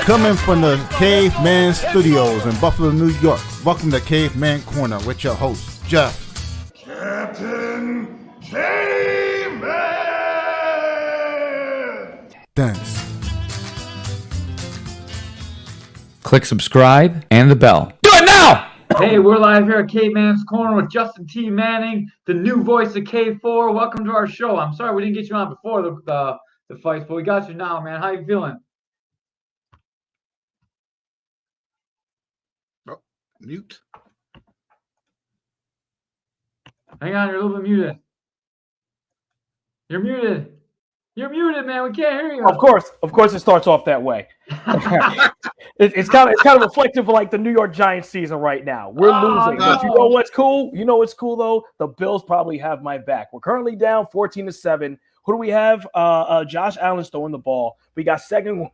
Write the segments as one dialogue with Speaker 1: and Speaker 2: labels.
Speaker 1: Coming from the Caveman Studios in Buffalo, New York. Welcome to Caveman Corner with your host, Jeff.
Speaker 2: Captain Caveman!
Speaker 1: Thanks.
Speaker 3: Click subscribe and the bell. Do it now!
Speaker 4: Hey, we're live here at Caveman's Corner with Justin T. Manning, the new voice of K4. Welcome to our show. I'm sorry we didn't get you on before the fights, but we got you now, man. How you feeling?
Speaker 1: Oh, mute.
Speaker 4: Hang on, you're a little bit muted. You're muted. You're muted, man. We can't hear you.
Speaker 5: Of course, it starts off that way. It's kind of reflective of like the New York Giants season right now. We're losing, but you know what's cool? You know what's cool though? The Bills probably have my back. We're currently down 14-7. Who do we have? Josh Allen's throwing the ball. We got second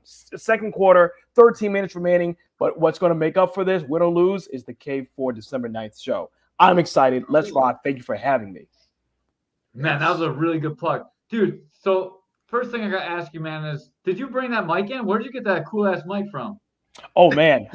Speaker 5: quarter, 13 minutes remaining. But what's going to make up for this, win or lose, is the K4 December 9th show. I'm excited. Let's rock. Thank you for having me.
Speaker 4: Man, that was a really good plug. Dude, so first thing I got to ask you, man, is did you bring that mic in? Where did you get that cool-ass mic from?
Speaker 5: Oh, man.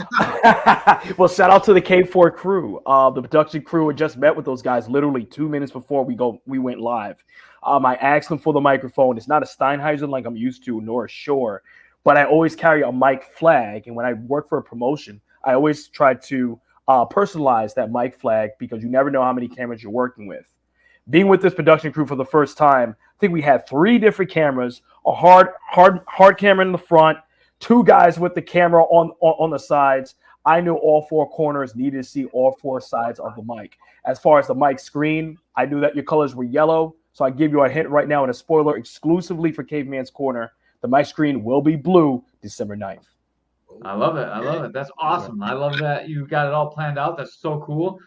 Speaker 5: Well, shout out to the K4 crew. The production crew had just met with those guys literally 2 minutes before we went live. I asked them for the microphone. It's not a Steinheiser like I'm used to, nor a Shure, but I always carry a mic flag. And when I work for a promotion, I always try to personalize that mic flag because you never know how many cameras you're working with. Being with this production crew for the first time, I think we had 3 different cameras, a hard camera in the front, 2 guys with the camera on the sides. I knew all 4 corners needed to see all 4 sides of the mic. As far as the mic screen, I knew that your colors were yellow. So I give you a hint right now and a spoiler exclusively for Caveman's Corner. The mic screen will be blue December 9th.
Speaker 4: I love it. That's awesome. I love that you got it all planned out. That's so cool.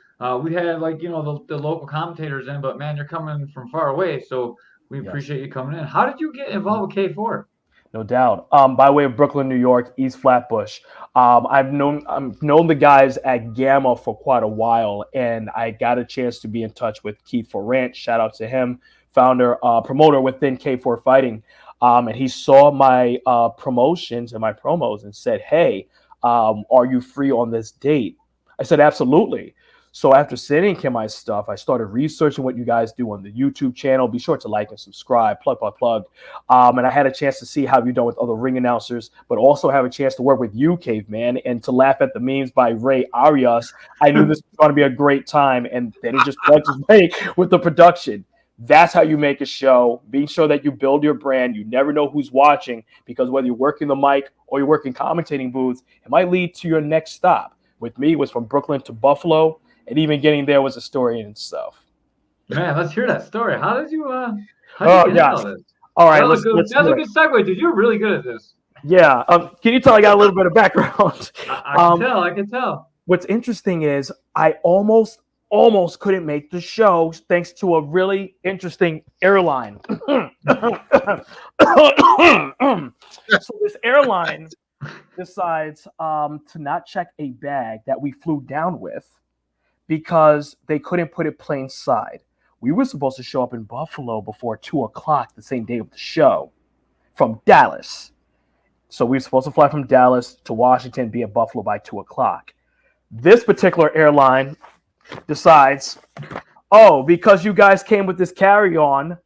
Speaker 4: We had the local commentators in, but man, you're coming from far away, so we appreciate you coming in. How did you get involved with K4?
Speaker 5: No doubt. By way of Brooklyn, New York, East Flatbush. I've known the guys at Gamma for quite a while, and I got a chance to be in touch with Keith Forrant. Shout out to him, founder, promoter within K4 Fighting. And he saw my promotions and my promos and said, "Hey, are you free on this date?" I said, "Absolutely." So after sending him my stuff, I started researching what you guys do on the YouTube channel. Be sure to like and subscribe, plug. And I had a chance to see how you've done with other ring announcers, but also have a chance to work with you, Caveman, and to laugh at the memes by Ray Arias. I knew this was going to be a great time, and then he just plugged his way with the production. That's how you make a show, being sure that you build your brand. You never know who's watching because whether you're working the mic or you're working commentating booths, it might lead to your next stop. With me, it was from Brooklyn to Buffalo. And even getting there was a story in itself.
Speaker 4: Man, let's hear that story. How did you
Speaker 5: Get all right,
Speaker 4: that was a good segue, dude. You're really good at this.
Speaker 5: Yeah. Can you tell I got a little bit of background?
Speaker 4: I can tell.
Speaker 5: What's interesting is I almost couldn't make the show thanks to a really interesting airline. So this airline decides to not check a bag that we flew down with, because they couldn't put it plain side. We were supposed to show up in Buffalo before 2:00 the same day of the show from Dallas. So we were supposed to fly from Dallas to Washington, be at Buffalo by 2:00. This particular airline decides, because you guys came with this carry-on,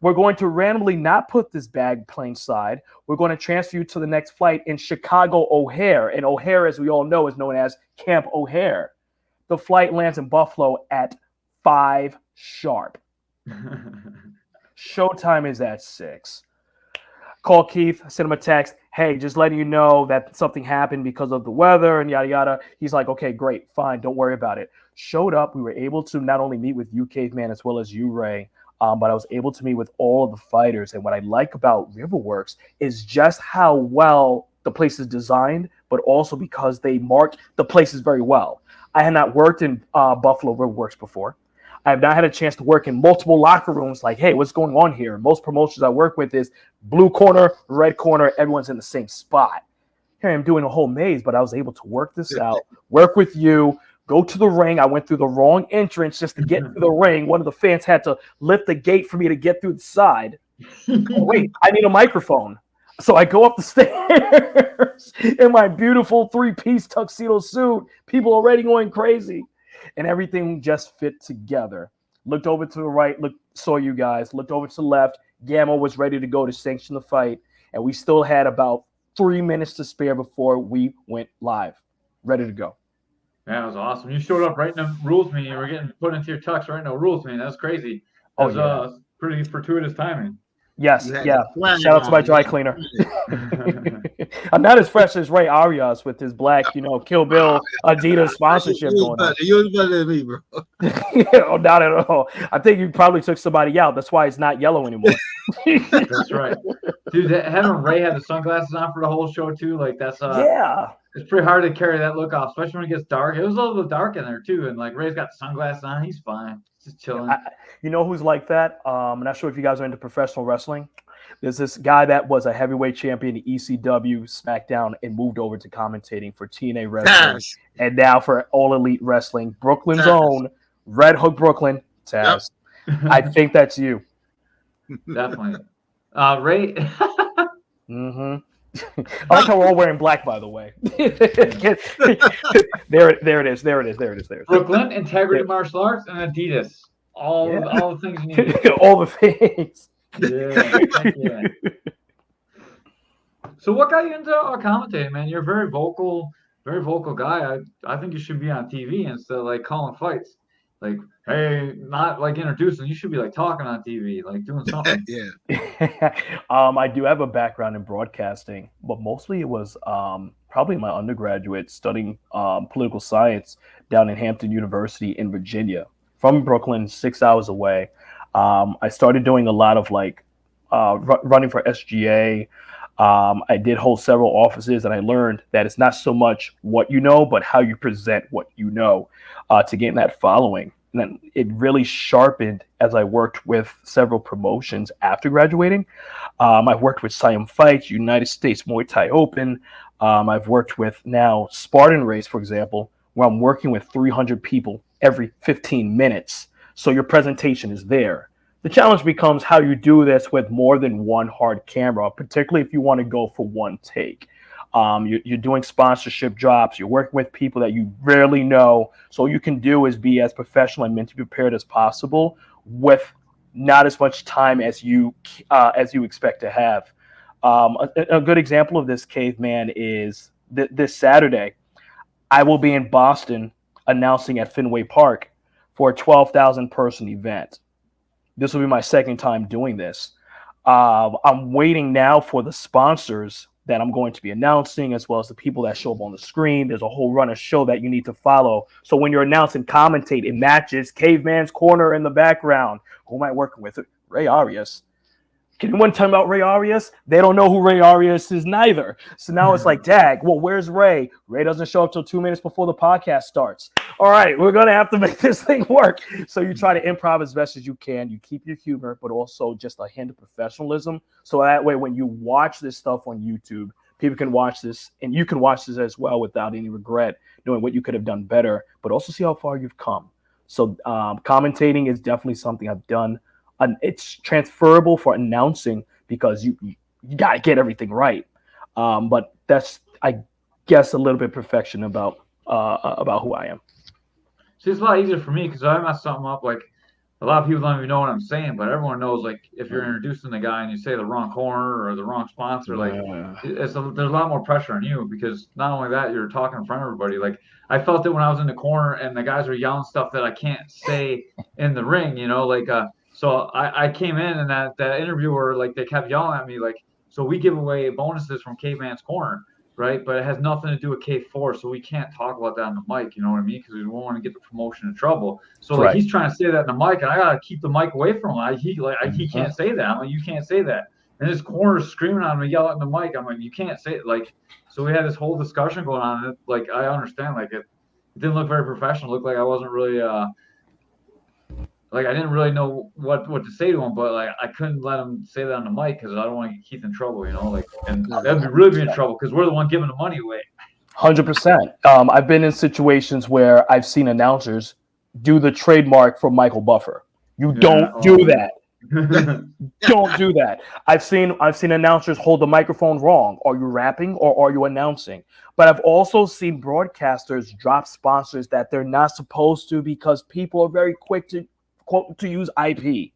Speaker 5: we're going to randomly not put this bag plain side. We're going to transfer you to the next flight in Chicago O'Hare. And O'Hare, as we all know, is known as Camp O'Hare. The flight lands in Buffalo at 5 sharp. Showtime is at 6. Call Keith, send him a text. Hey, just letting you know that something happened because of the weather and yada, yada. He's like, okay, great, fine, don't worry about it. Showed up. We were able to not only meet with you, Caveman, as well as you, Ray, but I was able to meet with all of the fighters. And what I like about Riverworks is just how well the place is designed, but also because they mark the places very well. I had not worked in Buffalo Riverworks before. I have not had a chance to work in multiple locker rooms like, hey, what's going on here? Most promotions I work with is blue corner, red corner, everyone's in the same spot. Here I am doing a whole maze, but I was able to work this out, work with you, go to the ring. I went through the wrong entrance just to get to the ring. One of the fans had to lift the gate for me to get through the side. Oh, wait, I need a microphone. So I go up the stairs. hours in my beautiful 3-piece tuxedo suit. People already going crazy. And everything just fit together. Looked over to the right, saw you guys. Looked over to the left. Gamma was ready to go to sanction the fight. And we still had about 3 minutes to spare before we went live. Ready to go.
Speaker 4: That was awesome. You showed up right in the rules meeting. You were getting put into your tux right in the rules meeting. That was crazy. That was pretty fortuitous timing.
Speaker 5: Yes, yeah. Shout out to my dry cleaner. I'm not as fresh as Ray Arias with his black, Kill Bill Adidas sponsorship going on.
Speaker 6: You was better than me, bro.
Speaker 5: Oh, not at all. I think you probably took somebody out. That's why it's not yellow anymore.
Speaker 4: That's right, dude. Having Ray have the sunglasses on for the whole show too, like that's it's pretty hard to carry that look off, especially when it gets dark. It was a little dark in there too, and like Ray's got sunglasses on. He's fine. Just chilling.
Speaker 5: You know who's like that? I'm not sure if you guys are into professional wrestling. There's this guy that was a heavyweight champion in ECW, SmackDown, and moved over to commentating for TNA Wrestling, and now for All Elite Wrestling. Brooklyn's own Red Hook Brooklyn. Taz. Yep. I think that's you.
Speaker 4: Definitely. Ray.
Speaker 5: Mm-hmm. I like how we're all wearing black, by the way. There it is.
Speaker 4: Brooklyn, Integrity Martial Arts, and Adidas. All the things you need.
Speaker 5: All the things.
Speaker 4: Yeah. So what got you into commentating, man? You're a very vocal guy. I think you should be on TV instead of like calling fights. Like, hey, not like introducing. You should be like talking on TV, like doing something.
Speaker 5: I do have a background in broadcasting, but mostly it was probably my undergraduate studying political science down in Hampton University in Virginia. From Brooklyn, 6 hours away. I started doing a lot of like running for SGA. I did hold several offices, and I learned that it's not so much what you know, but how you present what you know to gain that following. And then it really sharpened as I worked with several promotions after graduating. I've worked with Siam Fights, United States Muay Thai Open. I've worked with now Spartan Race, for example, where I'm working with 300 people every 15 minutes. So your presentation is there. The challenge becomes how you do this with more than one hard camera, particularly if you want to go for one take. You're doing sponsorship drops. You're working with people that you rarely know. So all you can do is be as professional and mentally prepared as possible with not as much time as you expect to have. A good example of this, Caveman, is this Saturday. I will be in Boston announcing at Fenway Park for a 12,000 person event. This will be my second time doing this. I'm waiting now for the sponsors that I'm going to be announcing, as well as the people that show up on the screen. There's a whole run of show that you need to follow. So when you're announcing commentate, it matches Caveman's Corner in the background. Who am I working with? Ray Arias. Can anyone tell me about Ray Arias? They don't know who Ray Arias is neither. So now it's like, dag, well, where's Ray? Ray doesn't show up till 2 minutes before the podcast starts. All right, we're going to have to make this thing work. So you try to improv as best as you can. You keep your humor, but also just a hint of professionalism. So that way, when you watch this stuff on YouTube, people can watch this, and you can watch this as well without any regret, knowing what you could have done better, but also see how far you've come. So commentating is definitely something I've done. It's transferable for announcing because you got to get everything right. But that's, I guess, a little bit perfection about who I am.
Speaker 4: See, it's a lot easier for me because I mess something up. Like a lot of people don't even know what I'm saying, but everyone knows. Like if you're introducing the guy and you say the wrong corner or the wrong sponsor, like there's a lot more pressure on you because not only that, you're talking in front of everybody. Like I felt it when I was in the corner and the guys were yelling stuff that I can't say in the ring. So I came in and that interviewer, like they kept yelling at me, like, so we give away bonuses from Caveman's Corner, right? But it has nothing to do with K4, so we can't talk about that on the mic, you know what I mean? Because we don't want to get the promotion in trouble. So like he's trying to say that in the mic, and I gotta keep the mic away from him. He can't say that. I'm like, you can't say that. And his corner's screaming at me, yelling at the mic. I'm like, you can't say it. Like, so we had this whole discussion going on. And like I understand, like it didn't look very professional. It looked like I wasn't really like I didn't really know what to say to him, but like I couldn't let him say that on the mic because I don't want to get Keith in trouble, Like, and that'd really be in trouble because we're the one giving the money away.
Speaker 5: 100%. I've been in situations where I've seen announcers do the trademark for Michael Buffer. You don't do that. Don't do that. I've seen announcers hold the microphone wrong. Are you rapping or are you announcing? But I've also seen broadcasters drop sponsors that they're not supposed to because people are very quick to quote to use IP.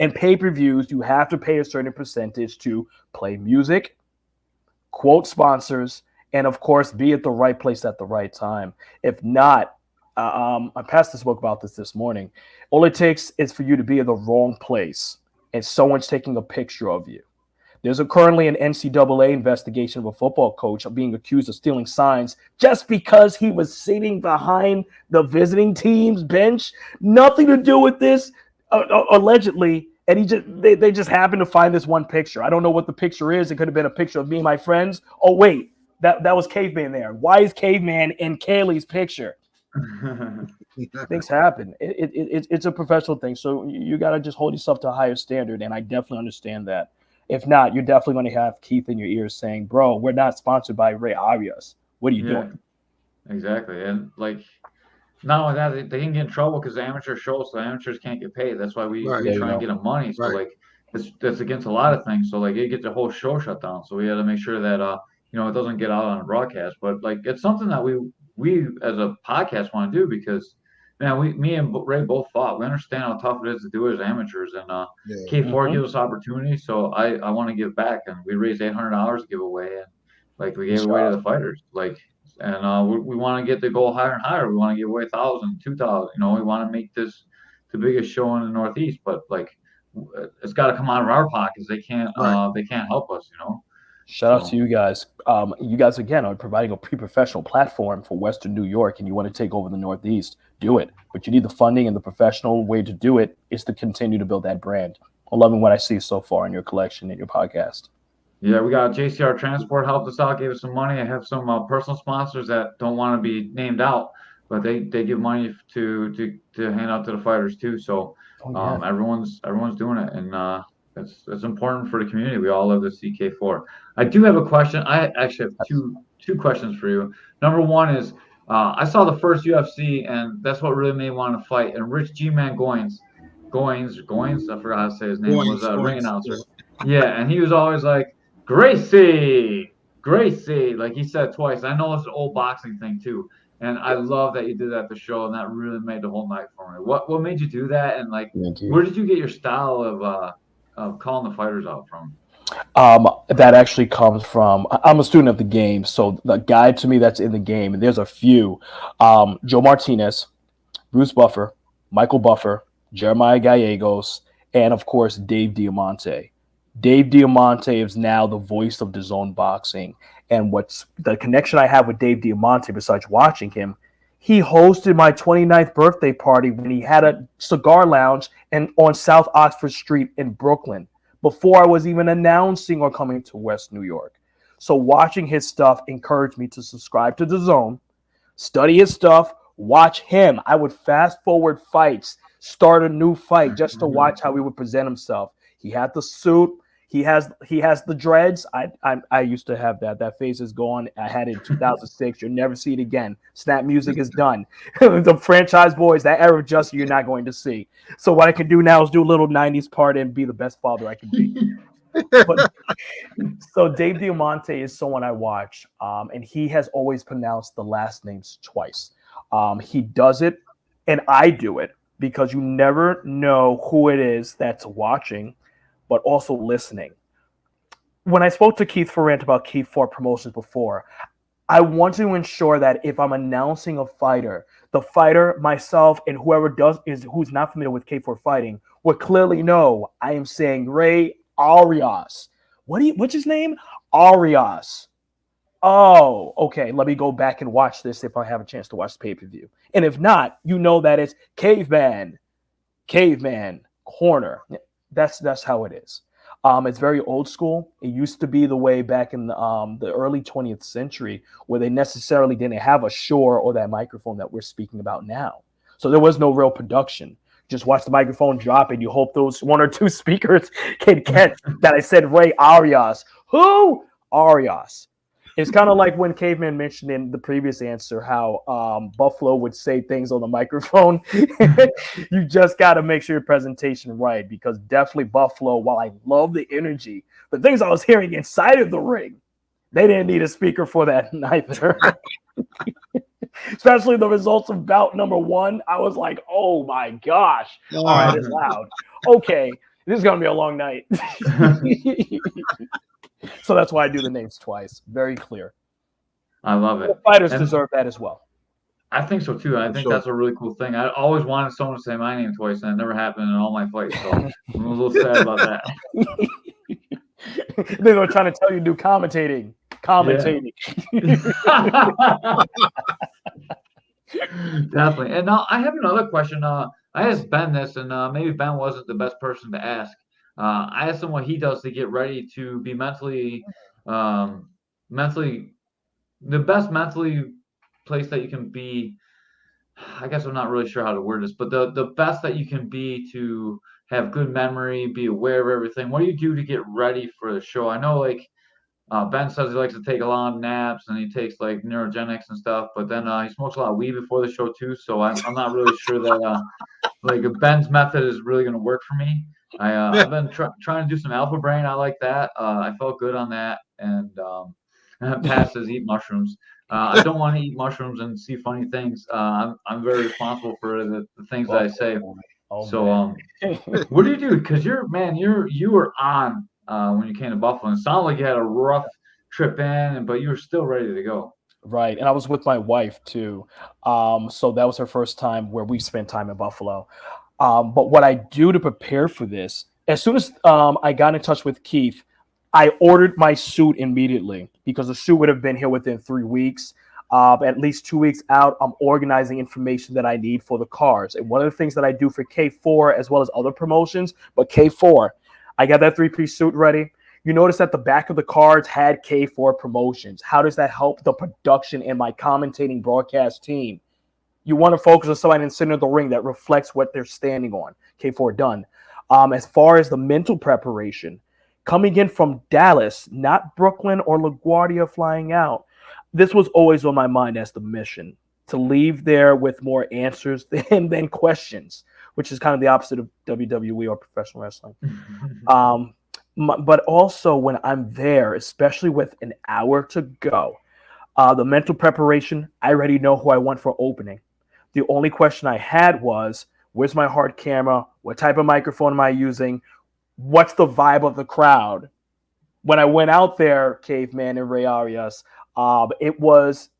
Speaker 5: And pay-per-views, you have to pay a certain percentage to play music, quote sponsors, and of course be at the right place at the right time. If not, I passed this book about this morning. All it takes is for you to be in the wrong place and someone's taking a picture of you. There's currently an NCAA investigation of a football coach being accused of stealing signs just because he was sitting behind the visiting team's bench. Nothing to do with this, allegedly. And they just happened to find this one picture. I don't know what the picture is. It could have been a picture of me and my friends. Oh, wait, that was Caveman there. Why is Caveman in Kaylee's picture? Things happen. It's a professional thing. So you got to just hold yourself to a higher standard. And I definitely understand that. If not, you're definitely going to have Keith in your ears saying, bro, we're not sponsored by Ray Arias. What are you doing?
Speaker 4: Exactly. And like, not only that, they can get in trouble because the amateur shows, so the amateurs can't get paid. That's why we try and get them money. So like, that's against a lot of things. So like, it gets the whole show shut down. So we had to make sure that it doesn't get out on a broadcast. But like, it's something that we as a podcast want to do because man, me and Ray both fought. We understand how tough it is to do as amateurs, and K4 gives us opportunity. So I want to give back, and we raised $800 to give away, and like we gave away to the fighters, like, and we want to get the goal higher and higher. We want to give away 1,000, 2,000. We want to make this the biggest show in the Northeast, but like it's got to come out of our pockets. They can't help us,
Speaker 5: Shout out to you guys. You guys, again, are providing a pre-professional platform for Western New York, and you want to take over the Northeast, do it. But you need the funding, and the professional way to do it is to continue to build that brand. I'm loving what I see so far in your collection and your podcast.
Speaker 4: Yeah, we got JCR Transport helped us out, gave us some money. I have some personal sponsors that don't want to be named out, but they give money to hand out to the fighters too. So everyone's doing it, and it's important for the community. We all love the CK4. I do have a question. I actually have two questions for you. Number one is I saw the first UFC, and that's what really made me want to fight. And Rich G-Man Goins, I forgot how to say his name, was a ring announcer. Yeah, and he was always like, Gracie, like he said twice. I know it's an old boxing thing too. And I love that you did that at the show, and that really made the whole night for me. What made you do that? And like, where did you get your style of calling the fighters out from?
Speaker 5: That actually comes from, I'm a student of the game, so the guy to me that's in the game, and there's a few, Joe Martinez, Bruce Buffer, Michael Buffer, Jeremiah Gallegos, and of course Dave Diamante. Dave Diamante is now the voice of DAZN Boxing, and what's the connection I have with Dave Diamante besides watching him, he hosted my 29th birthday party when he had a cigar lounge and on South Oxford Street in Brooklyn, before I was even announcing or coming to West New York. So watching his stuff encouraged me to subscribe to DAZN, study his stuff, watch him. I would fast forward fights, start a new fight just to watch how he would present himself. He had the suit. He has the dreads. I used to have that. That phase is gone. I had it in 2006. You'll never see it again. Snap music is done. The franchise boys, that era of Justin, you're not going to see. So what I can do now is do a little 90s part and be the best father I can be. So Dave Diamante is someone I watch, and he has always pronounced the last names twice. He does it, and I do it, because you never know who it is that's watching, but also listening. When I spoke to Keith Ferrant about K4 Promotions before, I want to ensure that if I'm announcing a fighter, the fighter, myself, and whoever who's not familiar with K4 fighting would clearly know I am saying Ray Arias. What's his name? Arias. Oh, okay. Let me go back and watch this if I have a chance to watch the pay-per-view. And if not, you know that it's Caveman, Corner. That's how it is. It's very old school. It used to be the way back in the early 20th century where they necessarily didn't have a Shure or that microphone that we're speaking about now. So there was no real production. Just watch the microphone drop and you hope those one or two speakers can catch that I said Ray Arias. Who? Arias. It's kind of like when Caveman mentioned in the previous answer how Buffalo would say things on the microphone. You just got to make sure your presentation right, because definitely Buffalo, while I love the energy, the things I was hearing inside of the ring, they didn't need a speaker for that neither. Especially the results of bout number 1. I was like, oh my gosh. All right, it's loud. Okay, this is going to be a long night. So that's why I do the names twice. Very clear.
Speaker 4: I love it.
Speaker 5: The fighters deserve that as well.
Speaker 4: I think so too. I think that's a really cool thing. I always wanted someone to say my name twice, and it never happened in all my fights. So I'm a little sad about that.
Speaker 5: They were trying to tell you to do commentating.
Speaker 4: Definitely. And now I have another question. I asked Ben this, and maybe Ben wasn't the best person to ask. I asked him what he does to get ready to be mentally the best mentally place that you can be. I guess I'm not really sure how to word this, but the best that you can be to have good memory, be aware of everything. What do you do to get ready for the show? I know, like, Ben says he likes to take a lot of naps and he takes like neurogenics and stuff, but then he smokes a lot of weed before the show too. So I'm not really sure that like Ben's method is really going to work for me. I've been trying to do some alpha brain. I like that. I felt good on that, and Pat says eat mushrooms. I don't want to eat mushrooms and see funny things. I'm very responsible for the things that I say. So what do you do? Because you were on when you came to Buffalo. And it sounded like you had a rough trip in, but you were still ready to go.
Speaker 5: Right, and I was with my wife too. So that was her first time where we spent time in Buffalo. But what I do to prepare for this, as soon as I got in touch with Keith, I ordered my suit immediately because the suit would have been here within 3 weeks. At least 2 weeks out, I'm organizing information that I need for the cars. And one of the things that I do for K4 as well as other promotions, but K4, I got that 3-piece suit ready. You notice that the back of the cards had K4 promotions. How does that help the production and my commentating broadcast team? You want to focus on somebody in the center of the ring that reflects what they're standing on. K4 done. As far as the mental preparation, coming in from Dallas, not Brooklyn or LaGuardia flying out, this was always on my mind as the mission, to leave there with more answers than questions, which is kind of the opposite of WWE or professional wrestling. But also when I'm there, especially with an hour to go, the mental preparation, I already know who I want for opening. The only question I had was, where's my hard camera? What type of microphone am I using? What's the vibe of the crowd? When I went out there, Caveman and Ray Arias, it was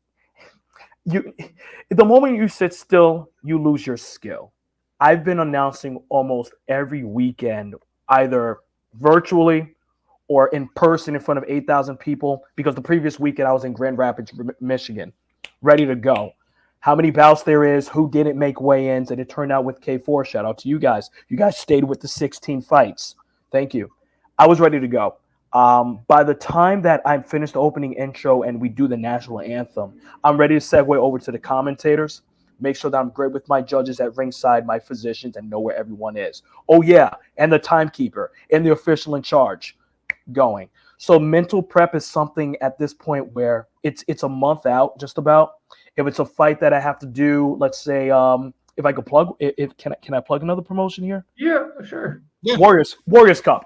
Speaker 5: the moment you sit still, you lose your skill. I've been announcing almost every weekend, either virtually or in person in front of 8,000 people, because the previous weekend I was in Grand Rapids, Michigan, ready to go. How many bouts there is, who didn't make weigh-ins, and it turned out with K4. Shout out to you guys. You guys stayed with the 16 fights. Thank you. I was ready to go. By the time that I'm finished the opening intro and we do the national anthem, I'm ready to segue over to the commentators, make sure that I'm great with my judges at ringside, my physicians, and know where everyone is. Oh, yeah, and the timekeeper and the official in charge going. So mental prep is something at this point where it's a month out just about. If it's a fight that I have to do, let's say, if I could plug, can I plug another promotion here?
Speaker 4: Yeah, sure.
Speaker 1: Yeah.
Speaker 5: Warriors Cup,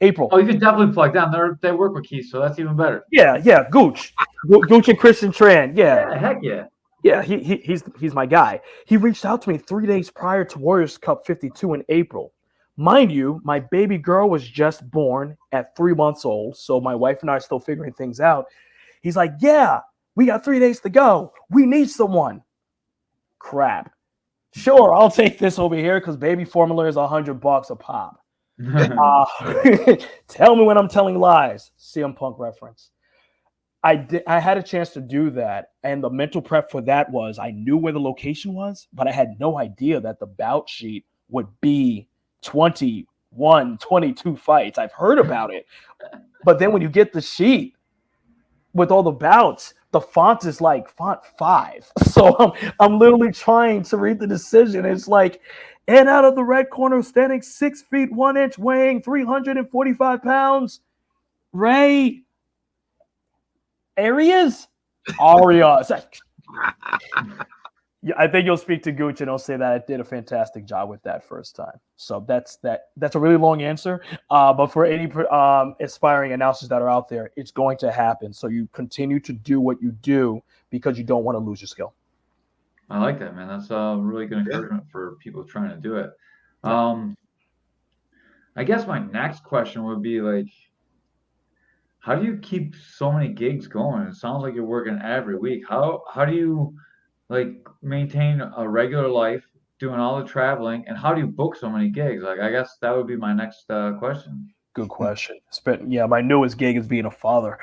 Speaker 5: April.
Speaker 4: Oh, you could definitely plug them. They work with Keith, so that's even better.
Speaker 5: Yeah, Gooch and Christian Tran. Yeah,
Speaker 4: heck yeah.
Speaker 5: Yeah, he's my guy. He reached out to me 3 days prior to Warriors Cup 52 in April. Mind you, my baby girl was just born at 3 months old, so my wife and I are still figuring things out. He's like, yeah, we got 3 days to go. We need someone. Crap. Sure, I'll take this over here because baby formula is $100 a pop. Tell me when I'm telling lies. CM Punk reference. I had a chance to do that, and the mental prep for that was I knew where the location was, but I had no idea that the bout sheet would be 21, 22 fights. I've heard about it, but then when you get the sheet with all the bouts, the font is like font 5. So I'm literally trying to read the decision. It's like, and out of the red corner, standing 6 feet 1 inch, weighing 345 pounds, Ray. Arias? Arias. Yeah, I think you'll speak to Gooch and he'll say that I did a fantastic job with that first time. So that's a really long answer. But for any aspiring announcers that are out there, it's going to happen. So you continue to do what you do because you don't want to lose your skill.
Speaker 4: I like that, man. That's really good encouragement for people trying to do it. I guess my next question would be like, how do you keep so many gigs going? It sounds like you're working every week. How do you like maintain a regular life doing all the traveling, and how do you book so many gigs? Like, I guess that would be my next question.
Speaker 5: Good question. My newest gig is being a father.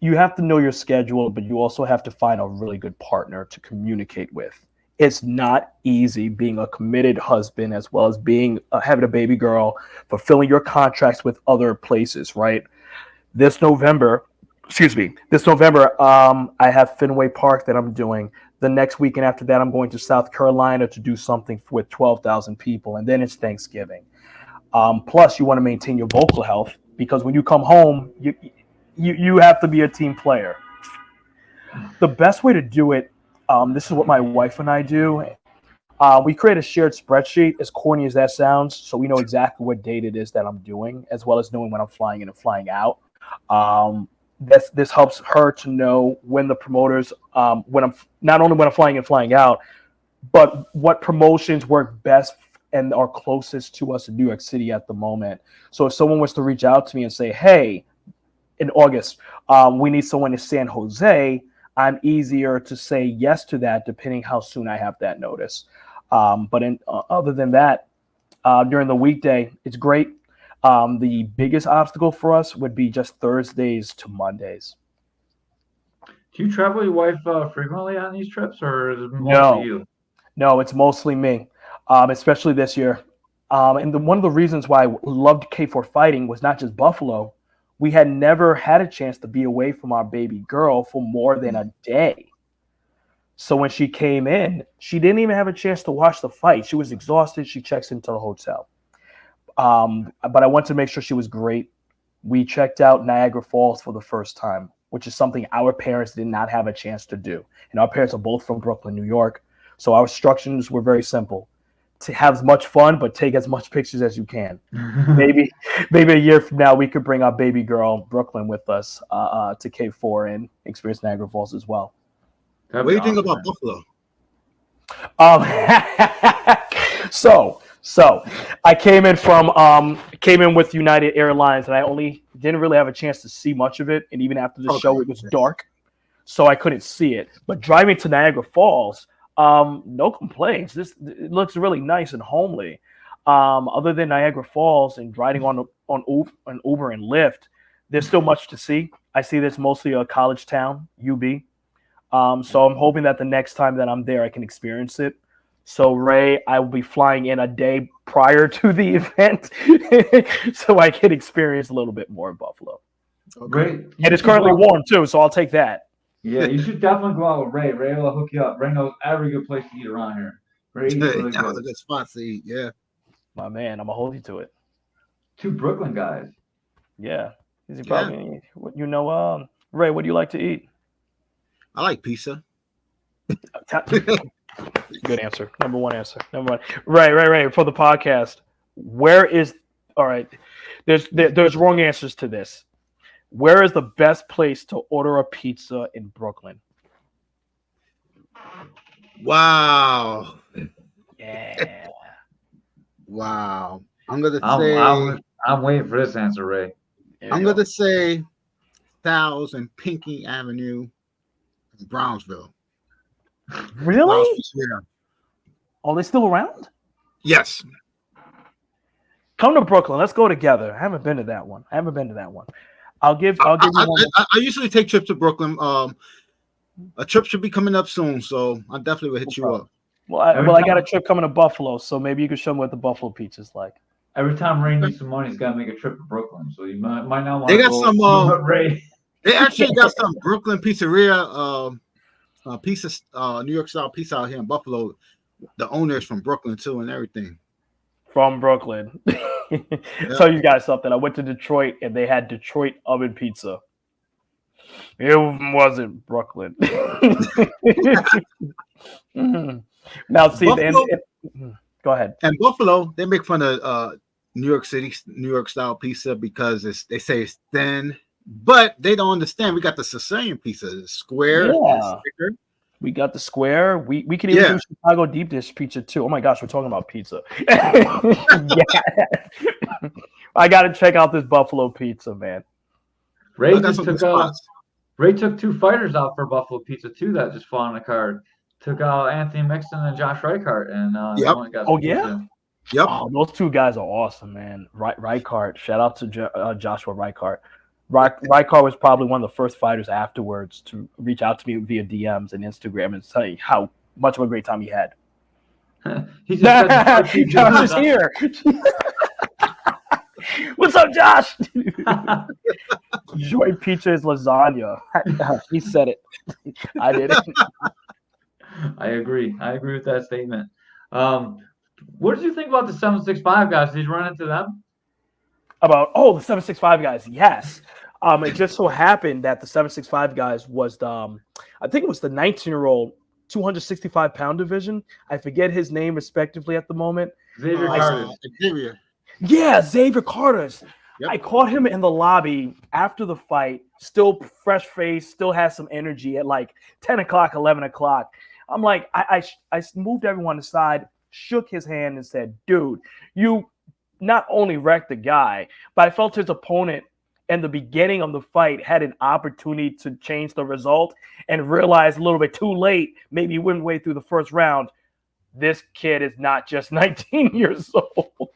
Speaker 5: You have to know your schedule, but you also have to find a really good partner to communicate with. It's not easy being a committed husband as well as being having a baby girl, fulfilling your contracts with other places, right? This November, I have Fenway Park that I'm doing. The next weekend after that, I'm going to South Carolina to do something with 12,000 people, and then it's Thanksgiving. Plus, you want to maintain your vocal health because when you come home, you have to be a team player. The best way to do it, this is what my wife and I do. We create a shared spreadsheet, as corny as that sounds, so we know exactly what date it is that I'm doing, as well as knowing when I'm flying in and flying out. This helps her to know when the promoters, when I'm not only when I'm flying and flying out, but what promotions work best and are closest to us in New York City at the moment. So if someone was to reach out to me and say, "Hey, in August, we need someone in San Jose," I'm easier to say yes to that depending how soon I have that notice. But other than that, during the weekday, it's great. The biggest obstacle for us would be just Thursdays to Mondays.
Speaker 4: Do you travel with your wife frequently on these trips, or is it mostly you?
Speaker 5: No, it's mostly me, especially this year. One of the reasons why I loved K4 Fighting was not just Buffalo. We had never had a chance to be away from our baby girl for more than a day. So when she came in, she didn't even have a chance to watch the fight. She was exhausted. She checks into the hotel. But I wanted to make sure she was great. We checked out Niagara Falls for the first time, which is something our parents did not have a chance to do. And our parents are both from Brooklyn, New York. So our instructions were very simple. To have as much fun, but take as much pictures as you can. Maybe a year from now, we could bring our baby girl, Brooklyn, with us to K4 and experience Niagara Falls as well.
Speaker 1: What do you think about Buffalo?
Speaker 5: So I came in with United Airlines, and I only didn't really have a chance to see much of it. And even after the show, it was dark, so I couldn't see it. But driving to Niagara Falls, no complaints. It looks really nice and homely. Other than Niagara Falls and riding on Uber and Lyft, there's still much to see. I see this mostly a college town, UB. So I'm hoping that the next time that I'm there, I can experience it. So Ray, I will be flying in a day prior to the event, so I can experience a little bit more in Buffalo.
Speaker 4: Great.
Speaker 5: And it's currently warm too, so I'll take that.
Speaker 4: Yeah, you should definitely go out with Ray. Ray will hook you up. Ray knows every good place to eat around here. Ray eats really good.
Speaker 1: A good spot to eat, yeah.
Speaker 5: My man, I'm gonna hold you to it.
Speaker 4: Two Brooklyn guys.
Speaker 5: Yeah. Probably, Ray, what do you like to eat?
Speaker 1: I like pizza.
Speaker 5: Good answer. Number one answer. Ray, for the podcast, all right, there's wrong answers to this. Where is the best place to order a pizza in Brooklyn?
Speaker 1: Wow.
Speaker 5: Yeah.
Speaker 1: Wow. I'm
Speaker 4: waiting for this answer, Ray.
Speaker 1: I'm gonna say Styles and Pinky Avenue in Brownsville.
Speaker 5: Really?
Speaker 1: Yeah.
Speaker 5: Are they still around?
Speaker 1: Yes.
Speaker 5: Come to Brooklyn. Let's go together. I haven't been to that one. I'll give you one.
Speaker 1: I usually take trips to Brooklyn. A trip should be coming up soon, so I definitely will hit you up.
Speaker 5: Well, I got a trip coming to Buffalo, so maybe you can show me what the Buffalo pizza's like.
Speaker 4: Every time Ray needs some money, he's got to make a trip to Brooklyn, so you might not want
Speaker 1: to
Speaker 4: go.
Speaker 1: They got some.
Speaker 4: Ray.
Speaker 1: They actually got some Brooklyn pizzeria, pizza, New York style pizza out here in Buffalo. The owner is from Brooklyn too, and everything.
Speaker 5: From Brooklyn. Tell you guys something. I went to Detroit and they had Detroit oven pizza. It wasn't Brooklyn. Mhm. Now, see,
Speaker 1: Buffalo
Speaker 5: go ahead.
Speaker 1: and Buffalo, they make fun of New York City, New York style pizza because they say it's thin, but they don't understand. We got the Sicilian pizza, it's square and it's
Speaker 5: Yeah,
Speaker 1: thicker.
Speaker 5: we got the square. We could even
Speaker 1: Yeah,
Speaker 5: do Chicago deep dish pizza too. Oh my gosh, we're talking about pizza. Yeah, I got to check out this Buffalo pizza, man.
Speaker 1: I
Speaker 4: Ray
Speaker 1: got
Speaker 4: just
Speaker 1: some good
Speaker 4: took
Speaker 1: spots.
Speaker 4: Ray took two fighters out for Buffalo Pizza too that just fought on the card. Took out Anthony Mixon and Josh Reichart, and they
Speaker 1: Yep,
Speaker 4: went and got
Speaker 5: Oh
Speaker 4: some
Speaker 5: yeah.
Speaker 4: pizza.
Speaker 1: yep.
Speaker 5: Oh, those two guys are awesome, man. Reichart. Shout out to Joshua Reichart. Reichart was probably one of the first fighters afterwards to reach out to me via DMs and Instagram and tell you how much of a great time he had.
Speaker 4: He just said the first few
Speaker 5: Josh is here. What's up, Josh? Joy pizza is lasagna. He said it. I didn't.
Speaker 4: I agree. I agree with that statement. What did you think about the 765 guys? Did you run into them?
Speaker 5: About the 765 guys. Yes. It just so happened that the 765 guys was the I think it was the 19-year-old 265-pound division. I forget his name respectively at the moment.
Speaker 4: Xavier Carter.
Speaker 1: Xavier.
Speaker 5: Yeah, Xavier Carter's.
Speaker 1: Yep.
Speaker 5: I caught him in the lobby after the fight, still fresh face, still has some energy at like 10 o'clock, 11 o'clock. I'm like, I moved everyone aside, shook his hand and said, dude, you not only wrecked the guy, but I felt his opponent in the beginning of the fight had an opportunity to change the result and realized a little bit too late, maybe midway through the first round, this kid is not just 19 years old.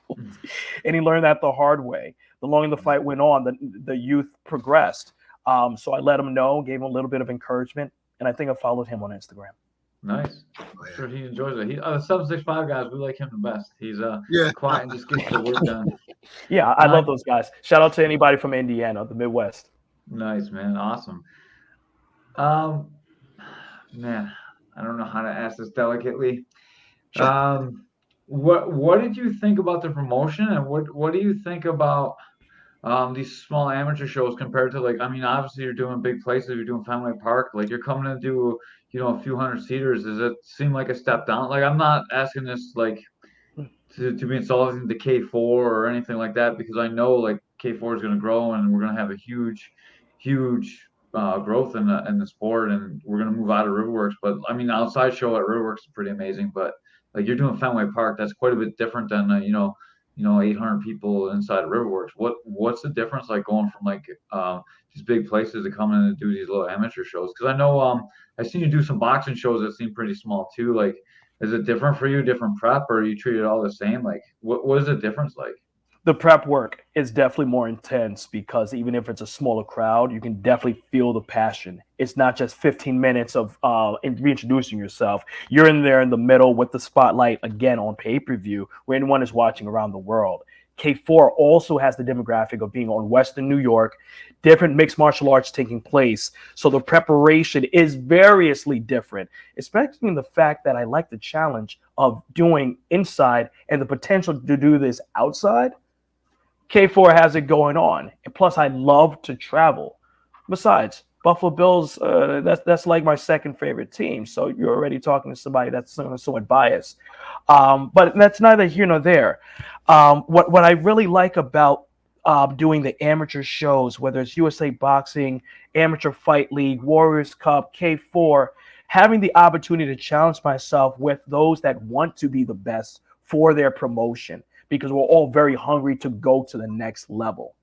Speaker 5: And he learned that the hard way. The longer the fight went on, the youth progressed. So I let him know, gave him a little bit of encouragement, and I think I followed him on Instagram.
Speaker 4: Nice. I'm sure he enjoys it. The 765 guys, we like him the best. He's
Speaker 1: Yeah.
Speaker 4: quiet and just gets the work done.
Speaker 5: Yeah, I love those guys. Shout out to anybody from Indiana, the Midwest.
Speaker 4: Nice, man. Awesome. Man, I don't know how to ask this delicately. What did you think about the promotion, and what do you think about these small amateur shows compared to, like, I mean, obviously you're doing big places, you're doing Fenway Park, like you're coming to do, a few hundred seaters. Does it seem like a step down? Like, I'm not asking this like to be insulting to K4 or anything like that, because I know like K4 is going to grow and we're going to have a huge growth in the sport, and we're going to move out of Riverworks. But I mean, the outside show at Riverworks is pretty amazing, but like you're doing Fenway Park, that's quite a bit different than 800 people inside of Riverworks. What's the difference, like going from like these big places to come in and do these little amateur shows? Because I know I've seen you do some boxing shows that seem pretty small too. Like, is it different for you, different prep, or you treat it all the same? Like, what is the difference like?
Speaker 5: The prep work is definitely more intense because even if it's a smaller crowd, you can definitely feel the passion. It's not just 15 minutes of reintroducing yourself. You're in there in the middle with the spotlight again on pay-per-view where anyone is watching around the world. K4 also has the demographic of being on Western New York, different mixed martial arts taking place. So the preparation is variously different, especially in the fact that I like the challenge of doing inside and the potential to do this outside. K4 has it going on. And plus, I love to travel. Besides, Buffalo Bills, that's like my second favorite team. So you're already talking to somebody that's somewhat biased. But that's neither here nor there. What I really like about doing the amateur shows, whether it's USA Boxing, Amateur Fight League, Warriors Cup, K4, having the opportunity to challenge myself with those that want to be the best for their promotion, because we're all very hungry to go to the next level.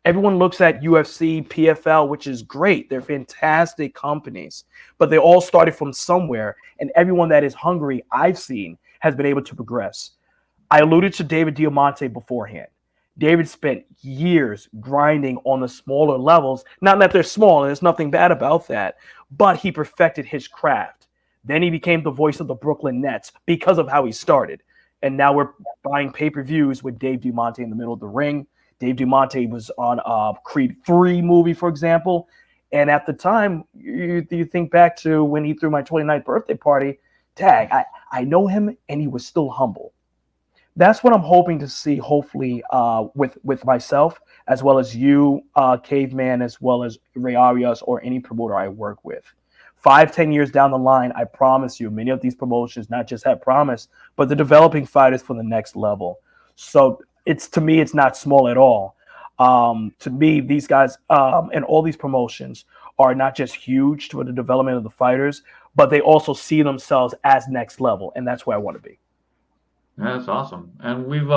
Speaker 5: Everyone looks at UFC, PFL, which is great. They're fantastic companies, but they all started from somewhere, and everyone that is hungry I've seen has been able to progress. I alluded to David Diamante beforehand. David spent years grinding on the smaller levels. Not that they're small, and there's nothing bad about that, but he perfected his craft. Then he became the voice of the Brooklyn Nets because of how he started. And now we're buying pay-per-views with Dave Diamante in the middle of the ring. Dave Diamante was on Creed 3 movie, for example. And at the time, you think back to when he threw my 29th birthday party, I know him, and he was still humble. That's what I'm hoping to see. Hopefully, with myself as well as you, Caveman, as well as Ray Arias or any promoter I work with. 5, 10 years down the line, I promise you, many of these promotions not just have promise, but they're developing fighters for the next level. So to me, it's not small at all. To me, these guys and all these promotions are not just huge for the development of the fighters, but they also see themselves as next level, and that's where I want to be.
Speaker 4: Yeah, that's awesome. And we've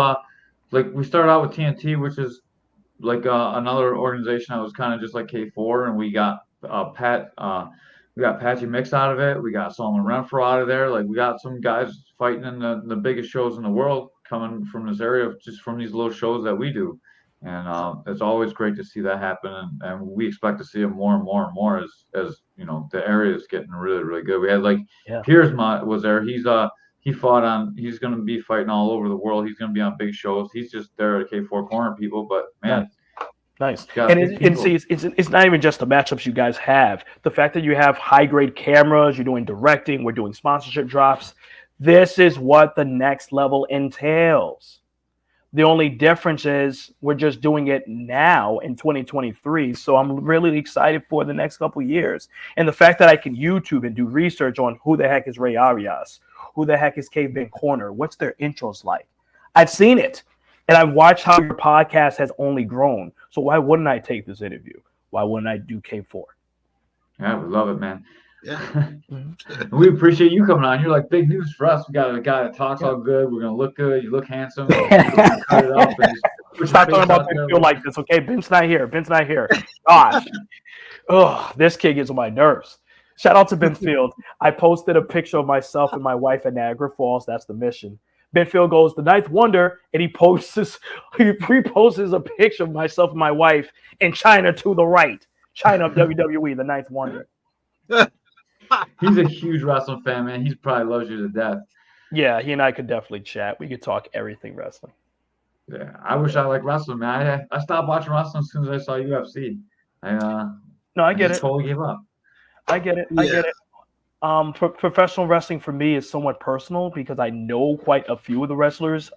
Speaker 4: like we started out with TNT, which is like another organization that was kind of just like K4, and we got Patchy Mix out of it. We got Solomon Renfro out of there. Like we got some guys fighting in the biggest shows in the world coming from this area, just from these little shows that we do. And it's always great to see that happen, and we expect to see it more and more and more as you know the area is getting really really good. We had like
Speaker 5: Yeah.
Speaker 4: Piers was there. He's going to be fighting all over the world. He's going to be on big shows. He's just there at K4 corner people, but man,
Speaker 5: nice.
Speaker 4: got big
Speaker 5: And see,
Speaker 4: people.
Speaker 5: it's not even just the matchups you guys have. The fact that you have high grade cameras, you're doing directing, we're doing sponsorship drops. This is what the next level entails. The only difference is we're just doing it now in 2023. So I'm really excited for the next couple of years. And the fact that I can YouTube and do research on who the heck is Ray Arias, who the heck is Caveman Corner, what's their intros like. I've seen it. And I've watched how your podcast has only grown. So why wouldn't I take this interview? Why wouldn't I do K4?
Speaker 4: Yeah, we love it, man.
Speaker 1: Yeah.
Speaker 4: We appreciate you coming on. You're like big news for us. We got a guy that talks all good. We're gonna look good. You look handsome. We're gonna cut it up and just put
Speaker 5: Stop
Speaker 4: your
Speaker 5: talking
Speaker 4: face
Speaker 5: about
Speaker 4: out there.
Speaker 5: Benfield like this, okay? Ben's not here. Ben's not here. Gosh. Ugh, this kid gets on my nerves. Shout out to Benfield. I posted a picture of myself and my wife at Niagara Falls. That's the mission. Benfield goes, the ninth wonder, and he reposes a picture of myself and my wife in China to the right. China of WWE, the ninth wonder.
Speaker 4: He's a huge wrestling fan, man. He probably loves you to death.
Speaker 5: Yeah, he and I could definitely chat. We could talk everything wrestling.
Speaker 4: Yeah, I wish I liked wrestling, man. I stopped watching wrestling as soon as I saw UFC.
Speaker 5: I get it.
Speaker 4: Totally gave up.
Speaker 5: I get it.
Speaker 1: Yeah.
Speaker 5: I get it. Professional wrestling for me is somewhat personal because I know quite a few of the wrestlers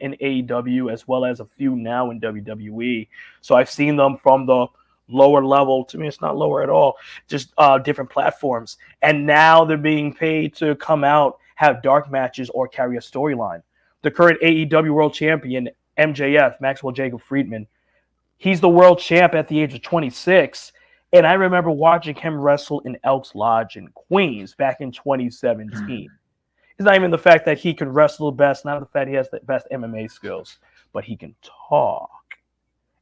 Speaker 5: in AEW as well as a few now in WWE. So I've seen them from the lower level. To me, it's not lower at all, just different platforms. And now they're being paid to come out, have dark matches, or carry a storyline. The current AEW World Champion, MJF, Maxwell Jacob Friedman, he's the world champ at the age of 26. And I remember watching him wrestle in Elks Lodge in Queens back in 2017. It's not even the fact that he can wrestle the best, not the fact he has the best MMA skills, but he can talk.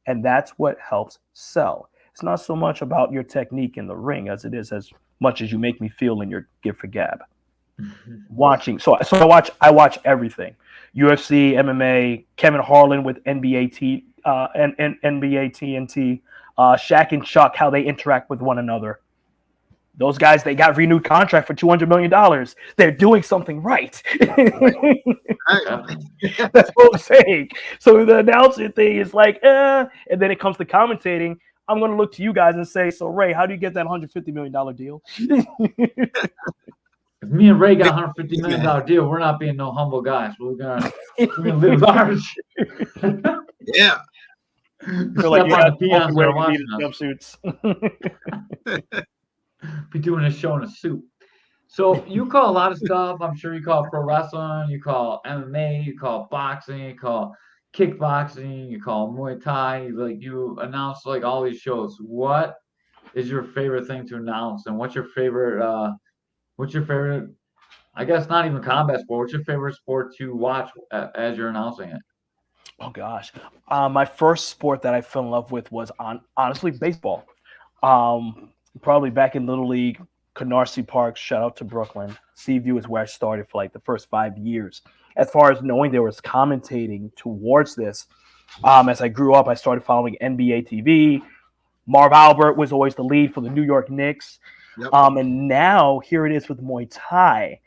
Speaker 5: And that's what helps sell. It's not so much about your technique in the ring as it is as much as you make me feel in your give for gab. Watching. So I watch everything. UFC, MMA, Kevin Harlan with NBA TNT, Shaq and Chuck, how they interact with one another. Those guys, they got renewed contract for $200 million. They're doing something right. That's what I'm saying. So the announcing thing is like, and then it comes to commentating. I'm going to look to you guys and say, so Ray, how do you get that $150 million deal?
Speaker 4: If me and Ray got a $150 million deal, we're not being no humble guys. We're gonna live large.
Speaker 1: Yeah.
Speaker 5: Feel like you
Speaker 4: Step on
Speaker 5: guys
Speaker 4: the peons that are
Speaker 5: wearing
Speaker 4: watching us.
Speaker 5: jumpsuits.
Speaker 4: Be doing a show in a suit. So you call a lot of stuff. I'm sure you call pro wrestling, you call MMA, you call boxing, you call kickboxing, you call Muay Thai. Like you announce like all these shows. What is your favorite thing to announce, and what's your favorite? I guess not even combat sport. What's your favorite sport to watch as you're announcing it?
Speaker 5: Oh gosh, my first sport that I fell in love with was honestly baseball. Probably back in Little League, Canarsie Park. Shout out to Brooklyn. Seaview is where I started for like the first 5 years. As far as knowing there was commentating towards this, as I grew up, I started following NBA TV. Marv Albert was always the lead for the New York Knicks.
Speaker 1: Yep.
Speaker 5: And now here it is with Muay Thai.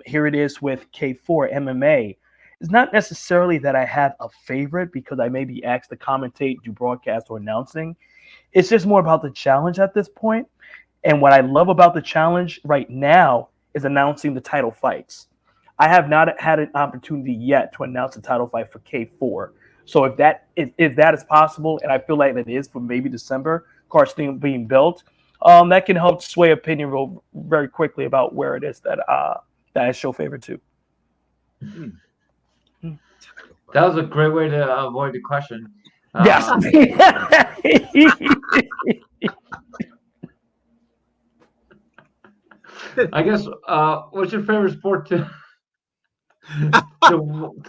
Speaker 5: Here it is with K4 MMA. It's not necessarily that I have a favorite because I may be asked to commentate, do broadcast, or announcing. It's just more about the challenge at this point. And what I love about the challenge right now is announcing the title fights. I have not had an opportunity yet to announce a title fight for K4. So if that is possible, and I feel like that is for maybe December, cards still being built, that can help sway opinion very quickly about where it is that I show favor to.
Speaker 4: That was a great way to avoid the question.
Speaker 5: Yes.
Speaker 4: I guess. What's your favorite sport to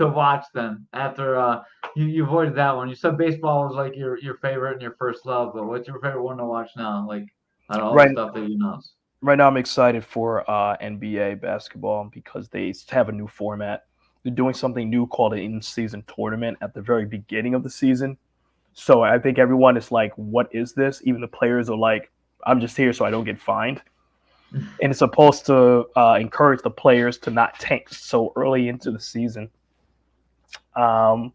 Speaker 4: watch then? After you avoided that one, you said baseball was like your favorite and your first love. But what's your favorite one to watch now? Like out of all the stuff that you know.
Speaker 5: Right now, I'm excited for NBA basketball because they have a new format. They're doing something new called an in-season tournament at the very beginning of the season. So I think everyone is like, what is this? Even the players are like, I'm just here so I don't get fined. And it's supposed to encourage the players to not tank so early into the season. And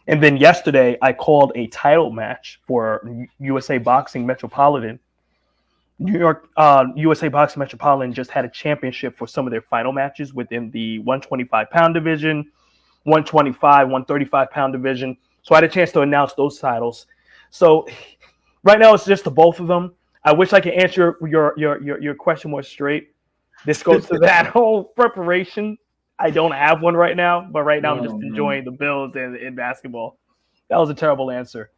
Speaker 5: then yesterday, I called a title match for USA Boxing Metropolitan. New York USA Boxing Metropolitan just had a championship for some of their final matches within the 125-pound division, 125, 135-pound division. So I had a chance to announce those titles. So right now it's just the both of them. I wish I could answer your question more straight. This goes to that whole preparation. I don't have one right now, but right now I'm just enjoying the Bills and basketball. That was a terrible answer.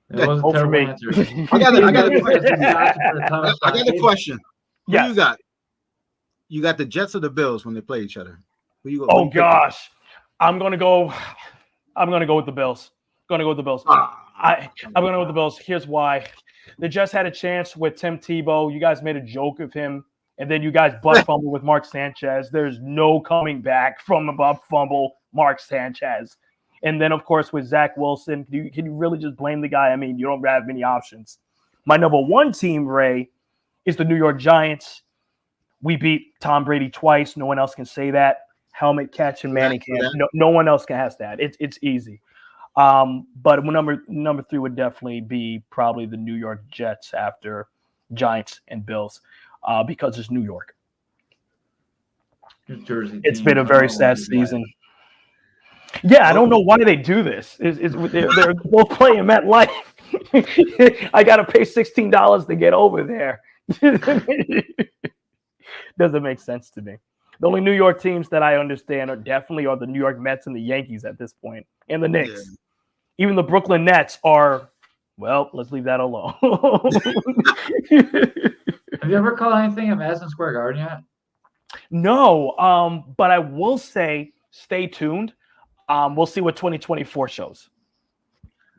Speaker 4: It was a terrible answer.
Speaker 1: I got a question. I got a question. Who you got? You got the Jets or the Bills when they play each other? Who you?
Speaker 5: Oh gosh, I'm gonna go with the Bills. I'm gonna go with the Bills. Here's why. They just had a chance with Tim Tebow. You guys made a joke of him, and then you guys butt fumble with Mark Sanchez. There's no coming back from the butt fumble, Mark Sanchez. And then, of course, with Zach Wilson, can you really just blame the guy? I mean, you don't have many options. My number one team, Ray, is the New York Giants. We beat Tom Brady twice. No one else can say that. Helmet catch and Manning camp. No one else has that. It's easy. But number three would definitely be probably the New York Jets after Giants and Bills, because it's New York.
Speaker 4: New Jersey.
Speaker 5: It's been a very sad season. Yeah, I don't know why they do this. They're both playing MetLife. I got to pay $16 to get over there. Doesn't make sense to me. The only New York teams that I understand are the New York Mets and the Yankees at this point, and the Knicks. Yeah. Even the Brooklyn Nets are, well, let's leave that alone.
Speaker 4: Have you ever called anything at Madison Square Garden yet?
Speaker 5: No, but I will say stay tuned. We'll see what 2024 shows.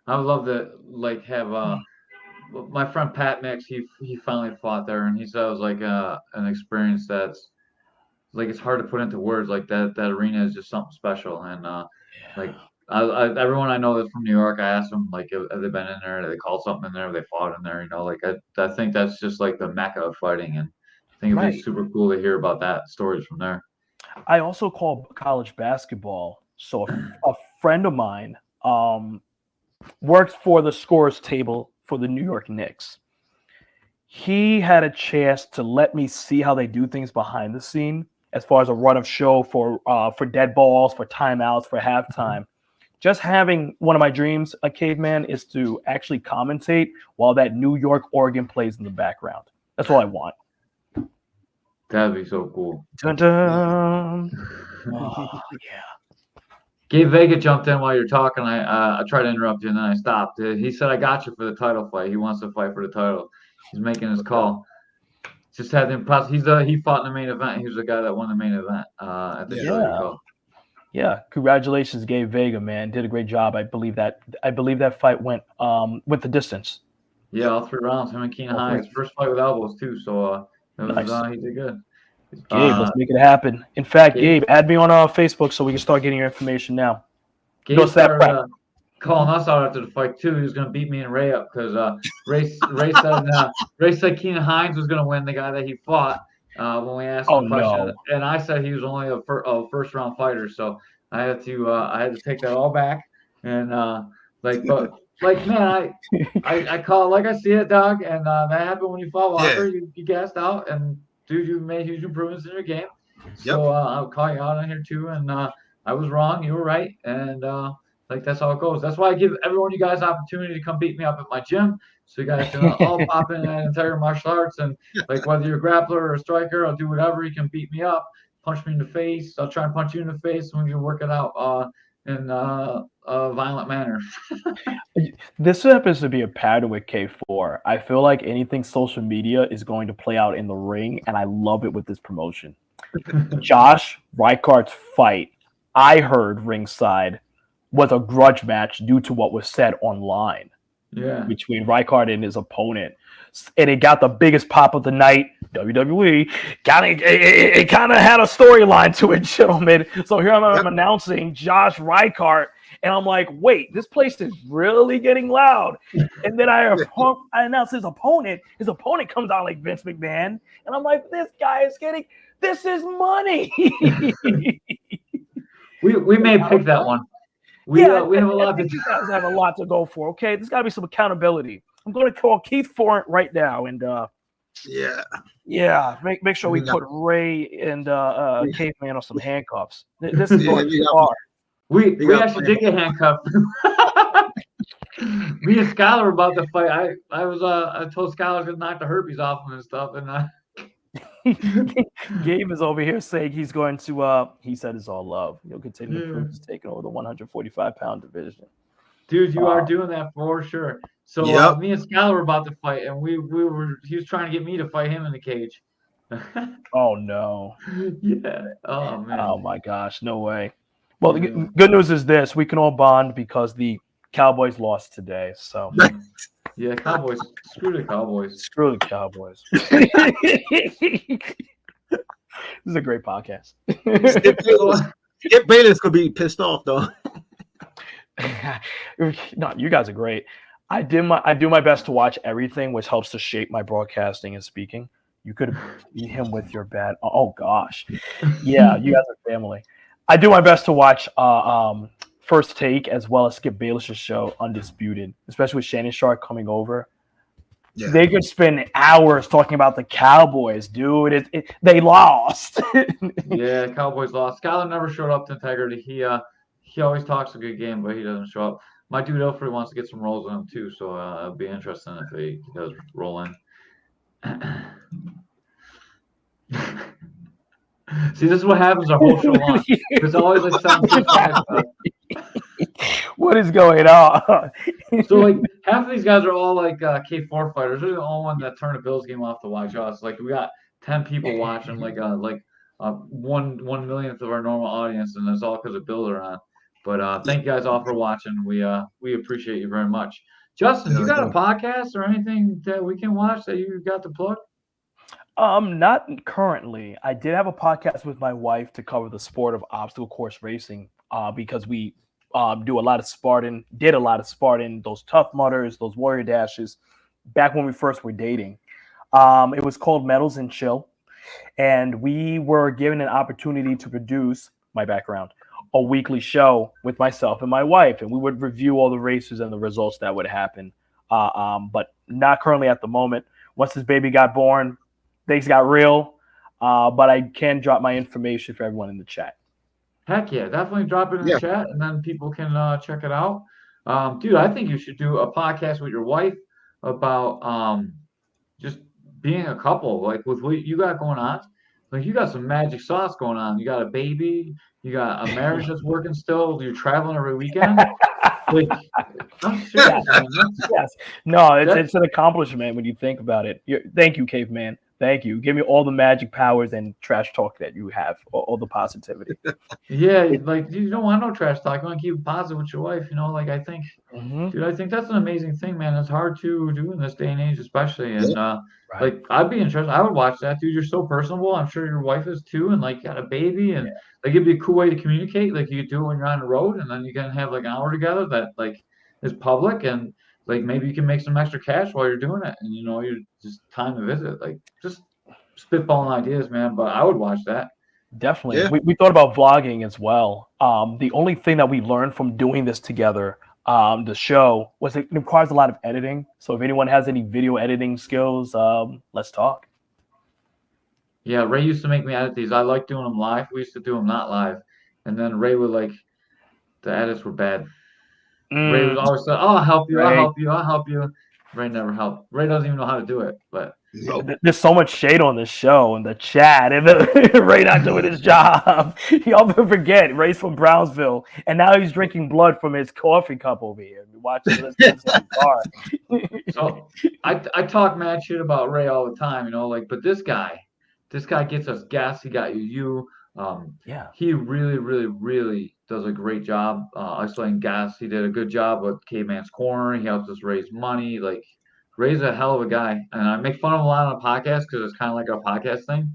Speaker 4: I would love to have my friend Pat Mix. He finally fought there, and he said it was like an experience that's like it's hard to put into words. Like that arena is just something special, and everyone I know that's from New York, I asked them like, have they been in there? Have they called something in there? Have they fought in there? You know, like I think that's just like the mecca of fighting, and I think it'd be super cool to hear about that stories from there.
Speaker 5: I also call college basketball. So a friend of mine works for the scores table for the New York Knicks. He had a chance to let me see how they do things behind the scene, as far as a run of show for dead balls, for timeouts, for halftime. Just having one of my dreams, a Caveman, is to actually commentate while that New York Oregon plays in the background. That's all I want.
Speaker 4: That'd be so cool.
Speaker 5: Dun, dun. Oh, yeah.
Speaker 4: Gabe Vega jumped in while you're talking. I tried to interrupt you and then I stopped. He said, "I got you for the title fight." He wants to fight for the title. He's making his call. Just had the impressive. He fought in the main event. He was the guy that won the main event at the show you called.
Speaker 5: Yeah, congratulations, Gabe Vega, man. Did a great job. I believe that fight went the distance.
Speaker 4: Yeah, all 3 rounds. Him and Keenan Hines. First fight with elbows too. So he did good.
Speaker 5: Gabe, let's make it happen. In fact, Gabe, add me on Facebook so we can start getting your information now.
Speaker 4: Gabe started calling us out after the fight too. He was going to beat me and Ray up because Ray said Keenan Hines was going to win, the guy that he fought when we asked him the question, and I said he was only a first round fighter. So I had to take that all back and man, I call it like I see it, dog, and that happened when you fought Walker. You gassed out and. Dude, you made huge improvements in your game. So I'll call you out on here too. And I was wrong. You were right. And like that's how it goes. That's why I give everyone you guys opportunity to come beat me up at my gym. So you guys can all pop in that entire martial arts. And like whether you're a grappler or a striker, I'll do whatever. You can beat me up, punch me in the face. I'll try and punch you in the face, and we can work it out in a violent manner.
Speaker 5: This happens to be a pattern with K4. I feel like anything social media is going to play out in the ring, and I love it with this promotion. Josh Reichardt's fight, I heard ringside, was a grudge match due to what was said online between Reichard and his opponent. And it got the biggest pop of the night. WWE it kind of had a storyline to it, gentlemen. So here I'm announcing Josh Reichard, and I'm like, wait, this place is really getting loud. And then I announce his opponent. His opponent comes out like Vince McMahon, and I'm like, this guy is getting. This is money.
Speaker 4: we may pick that one. We have a lot to do.
Speaker 5: You guys have a lot to go for. Okay, there's got to be some accountability. I'm going to call Keith Forrent right now, and make sure we put Ray and Caveman on some handcuffs. This is going too far.
Speaker 4: We actually did get handcuffed. Me and Skylar were about to fight. I told Skylar to knock the herpes off him and stuff, and
Speaker 5: Gabe is over here saying he's going to he said it's all love. He'll continue to prove he's taking over the 145-pound division.
Speaker 4: Dude, you are doing that for sure. So me and Skylar were about to fight, and he was trying to get me to fight him in the cage.
Speaker 5: Oh no.
Speaker 4: Yeah. Oh man.
Speaker 5: Oh my gosh, no way. Well, the good news is this: we can all bond because the Cowboys lost today. So
Speaker 4: yeah, Cowboys. Screw the Cowboys.
Speaker 5: Screw the Cowboys. This is a great podcast.
Speaker 1: Skip Bayless could be pissed off though.
Speaker 5: No, you guys are great. I do my best to watch everything, which helps to shape my broadcasting and speaking. You could beat him with your bad. Oh gosh, yeah, you guys are family. I do my best to watch First Take as well as Skip Bayless's show Undisputed, especially with Shannon Sharp coming over. Yeah. They could spend hours talking about the Cowboys, dude. They lost.
Speaker 4: Yeah, Cowboys lost. Skylar never showed up to integrity. He always talks a good game, but he doesn't show up. My dude Alfred wants to get some rolls on him too, so it'll be interesting if he does roll in. See, this is what happens our whole show long. It's always like something.
Speaker 5: What is going on?
Speaker 4: So like half of these guys are all like K4 fighters. They're the only one that turned a Bills game off to watch us. Like we got 10 people watching, like 1/1 millionth of our normal audience, and it's all because of Bill are on. But thank you guys all for watching. We appreciate you very much. Justin, you got a podcast or anything that we can watch that you got to plug?
Speaker 5: Not currently. I did have a podcast with my wife to cover the sport of obstacle course racing, because we did a lot of Spartan, those Tough Mudders, those Warrior Dashes, back when we first were dating. It was called Metals and Chill, and we were given an opportunity to produce my background, a weekly show with myself and my wife, and we would review all the races and the results that would happen. But not currently at the moment. Once this baby got born, things got real, but I can drop my information for everyone in the chat.
Speaker 4: Heck yeah, definitely drop it in the chat, and then people can check it out. Dude, I think you should do a podcast with your wife about just being a couple, like with what you got going on. Like you got some magic sauce going on. You got a baby, you got a marriage that's working still. You're traveling every weekend. Like, I'm serious, man.
Speaker 5: Yes. No, it's an accomplishment when you think about it. Thank you, Caveman. Thank you. Give me all the magic powers and trash talk that you have, all the positivity.
Speaker 4: Yeah, like you don't want no trash talk. You want to keep it positive with your wife, you know. Like I think, dude, I think that's an amazing thing, man. It's hard to do in this day and age, especially. And like I'd be interested. I would watch that, dude. You're so personable. I'm sure your wife is too, and like got a baby, and like it'd be a cool way to communicate. Like you could do it when you're on the road, and then you can have like an hour together that like is public, and like maybe you can make some extra cash while you're doing it, and you know you're just time to visit. Like just spitballing ideas, man. But I would watch that.
Speaker 5: Definitely. Yeah. We thought about vlogging as well. The only thing that we learned from doing this together, the show, was it requires a lot of editing. So if anyone has any video editing skills, let's talk.
Speaker 4: Yeah, Ray used to make me edit these. I like doing them live. We used to do them not live, and then Ray would like the edits were bad. Ray was always like, "Oh, I'll help you. I'll
Speaker 5: Ray.
Speaker 4: help you. I'll help you." Ray never helped. Ray doesn't even know how to do it. But
Speaker 1: Nope.
Speaker 5: There's so much shade on this show and the chat, and Ray not doing his job. Y'all never forget, Ray's from Brownsville, and now he's drinking blood from his coffee cup over here. Watching this in the car.
Speaker 4: so I talk mad shit about Ray all the time, like, but this guy gets us gas. He got you.
Speaker 5: Yeah.
Speaker 4: He really, really, really does a great job isolating gas. He did a good job with Caveman's Corner. He helps us raise money. Like, Ray's a hell of a guy, and I make fun of him a lot on the podcast because it's kind of like our podcast thing.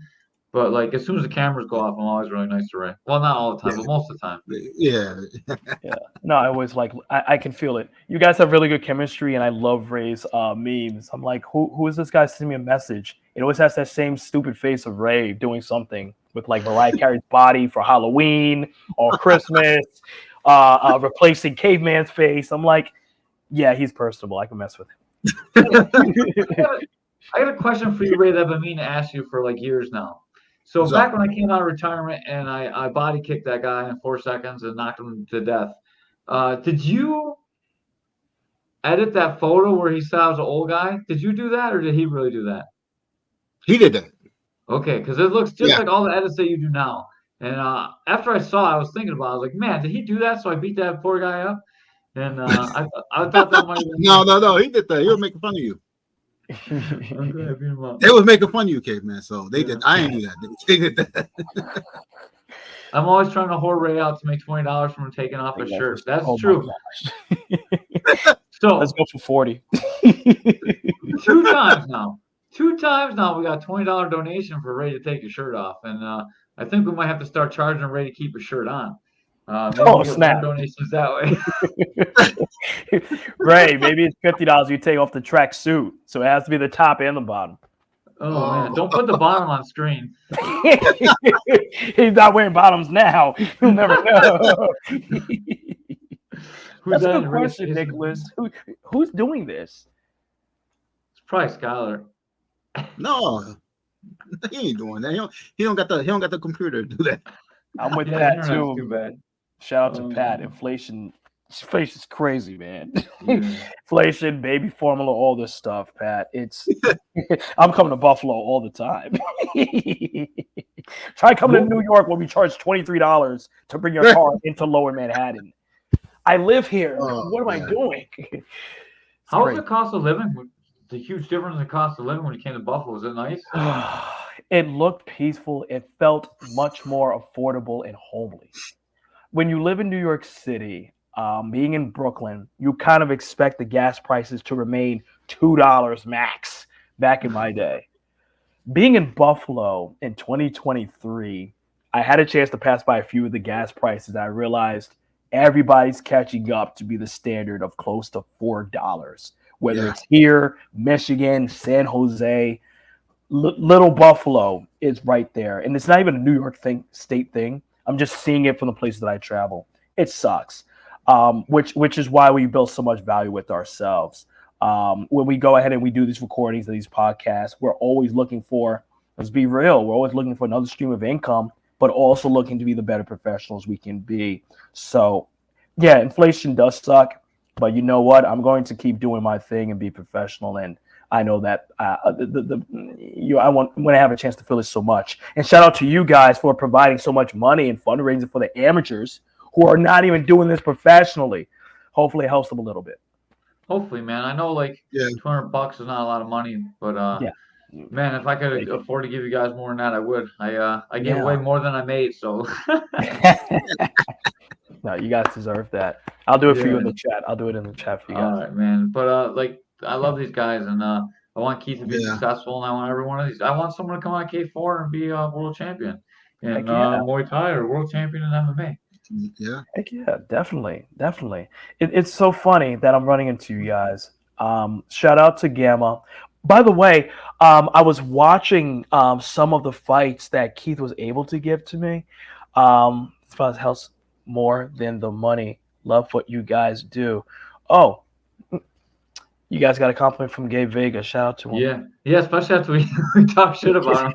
Speaker 4: But like, as soon as the cameras go off, I'm always really nice to Ray. Well, not all the time, but most of the time.
Speaker 1: Yeah.
Speaker 5: Yeah. No, I always like I can feel it. You guys have really good chemistry, and I love Ray's memes. I'm like, who is this guy sending me a message? It always has that same stupid face of Ray doing something with like Mariah Carey's body for Halloween or Christmas, replacing Caveman's face. I'm like, yeah, he's personable. I can mess with him.
Speaker 4: I got a question for you, Ray, that I've been meaning to ask you for like years now. So
Speaker 1: What's
Speaker 4: back
Speaker 1: up?
Speaker 4: when I came out of retirement and I body kicked that guy in 4 seconds and knocked him to death, did you edit that photo where he said I was an old guy? Did you do that or did he really do that?
Speaker 1: He did that.
Speaker 4: Okay, because it looks just
Speaker 1: Yeah.
Speaker 4: like all the edits that you do now. And after I saw it, I was thinking about it. I was like, man, did he do that? So I beat that poor guy up. And I thought that might have been
Speaker 1: No. He did that. He was making fun of you.
Speaker 4: I'm glad I beat him up.
Speaker 1: They was making fun of you, Caveman. So they
Speaker 4: Yeah.
Speaker 1: did. I ain't do that. They did that.
Speaker 4: I'm always trying to whore Ray out to make $20 from him taking off his shirt. That's true. So
Speaker 5: Let's go for 40.
Speaker 4: 2 times now. 2 times now we got $20 donation for Ray to take his shirt off. And I think we might have to start charging Ray to keep his shirt on. Maybe
Speaker 5: Oh,
Speaker 4: we get
Speaker 5: snap.
Speaker 4: more donations that way.
Speaker 5: Ray, maybe it's $50 you take off the track suit. So it has to be the top and the bottom.
Speaker 4: Oh, man. Don't put the bottom on screen.
Speaker 5: He's not wearing bottoms now. You'll never know.
Speaker 4: Who's
Speaker 5: That's a
Speaker 4: that
Speaker 5: good
Speaker 4: in Ray's
Speaker 5: question,
Speaker 4: face?
Speaker 5: Nicholas. Who's doing this?
Speaker 4: It's probably Skylar.
Speaker 1: No, he ain't doing that. He don't got the computer to do that.
Speaker 5: I'm with
Speaker 4: Yeah,
Speaker 5: Pat
Speaker 4: internet's
Speaker 5: too.
Speaker 4: too bad.
Speaker 5: Shout out to Pat. Inflation is crazy, man.
Speaker 4: Yeah.
Speaker 5: Inflation, baby formula, all this stuff, Pat. It's I'm coming to Buffalo all the time. Try coming to New York when we charge $23 to bring your car into Lower Manhattan. I live here.
Speaker 1: Oh,
Speaker 5: what am I
Speaker 1: man.
Speaker 5: doing?
Speaker 4: How was the cost of living? The huge difference in the cost of living when you came to Buffalo. Was it nice?
Speaker 5: It looked peaceful. It felt much more affordable and homely. When you live in New York City, being in Brooklyn, you kind of expect the gas prices to remain $2 max back in my day. Being in Buffalo in 2023, I had a chance to pass by a few of the gas prices. I realized everybody's catching up to be the standard of close to $4. Whether it's here, Michigan, San Jose, Little Buffalo is right there. And it's not even a New York state thing. I'm just seeing it from the places that I travel. It sucks, which is why we build so much value with ourselves. When we go ahead and we do these recordings of these podcasts, we're always looking for, let's be real, we're always looking for another stream of income, but also looking to be the better professionals we can be. So, yeah, inflation does suck. But you know what? I'm going to keep doing my thing and be professional. And I know that I want when I have a chance to feel it so much. And shout out to you guys for providing so much money and fundraising for the amateurs who are not even doing this professionally. Hopefully, it helps them a little bit.
Speaker 4: Hopefully, man. I know like $200 is not a lot of money, but man, if I could afford to give you guys more than that, I would. I gave away more than I made, so.
Speaker 5: No, you guys deserve that. I'll do it for you in the chat. I'll do it in the chat for you guys.
Speaker 4: All right, man. But like, I love these guys, and I want Keith to be successful, and I want every one of these. I want someone to come on K4 and be a world champion in Muay Thai or world champion in MMA.
Speaker 1: Yeah.
Speaker 5: Heck yeah, definitely. It's so funny that I'm running into you guys. Shout out to Gamma. By the way, I was watching some of the fights that Keith was able to give to me. As far as helps more than the money. Love what you guys do. Oh, you guys got a compliment from Gabe Vega. Shout out to him.
Speaker 4: Yeah, especially after we talk shit about him.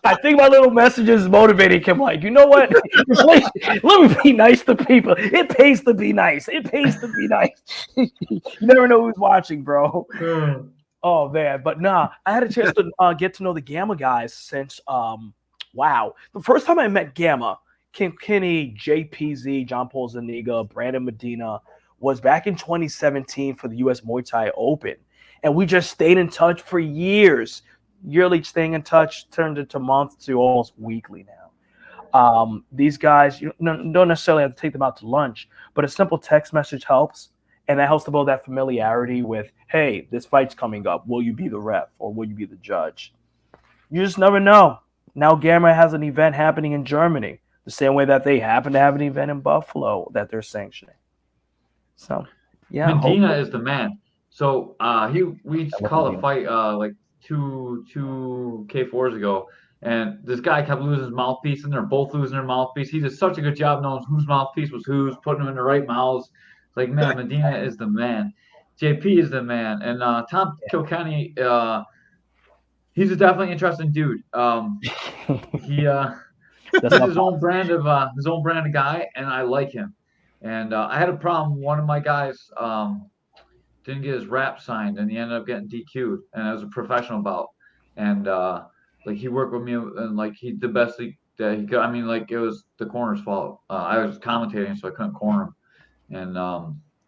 Speaker 5: I think my little messages motivated him. Like, you know what? Let me be nice to people. It pays to be nice. It pays to be nice. You never know who's watching, bro. Oh man, but nah, I had a chance to get to know the Gamma guys since wow, the first time I met Gamma, Kim Kinney, JPZ, John Paul Zaniga, Brandon Medina was back in 2017 for the U.S. Muay Thai Open, and we just stayed in touch for years. Yearly staying in touch turned into month to almost weekly now. These guys, you don't necessarily have to take them out to lunch, but a simple text message helps. And that helps to build that familiarity with, hey, this fight's coming up. Will you be the ref or will you be the judge? You just never know. Now Gamma has an event happening in Germany, the same way that they happen to have an event in Buffalo that they're sanctioning. So, yeah.
Speaker 4: Medina is the man. So we called a fight like two K4s ago, and this guy kept losing his mouthpiece, and they're both losing their mouthpiece. He did such a good job knowing whose mouthpiece was whose, putting them in the right mouths. Like, man, Medina is the man. JP is the man. And Tom Kilkenny, he's a definitely interesting dude. He's his own brand of guy, and I like him. And I had a problem. One of my guys didn't get his rap signed, and he ended up getting DQ'd. And it was a professional bout. And like, he worked with me, and like, he did the best that he could. I mean, like, it was the corner's fault. I was commentating, so I couldn't corner him. And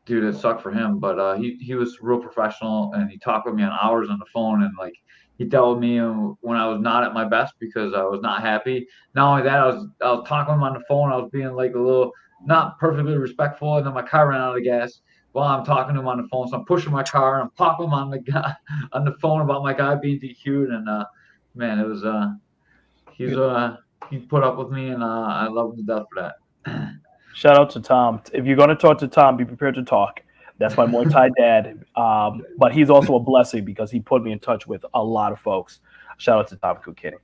Speaker 4: dude, it sucked for him, but he was real professional, and he talked with me on hours on the phone, and like, he dealt with me when I was not at my best because I was not happy. Not only that, I was talking to him on the phone. I was being like a little not perfectly respectful, and then my car ran out of gas while I'm talking to him on the phone. So I'm pushing my car and I'm talking him on the phone about my guy being DQ'd, and man, it was he put up with me, and I love him to death for that.
Speaker 5: Shout out to Tom. If you're going to talk to Tom, be prepared to talk. That's my Muay Thai dad. But he's also a blessing because he put me in touch with a lot of folks. Shout out to Tom Kilkenny.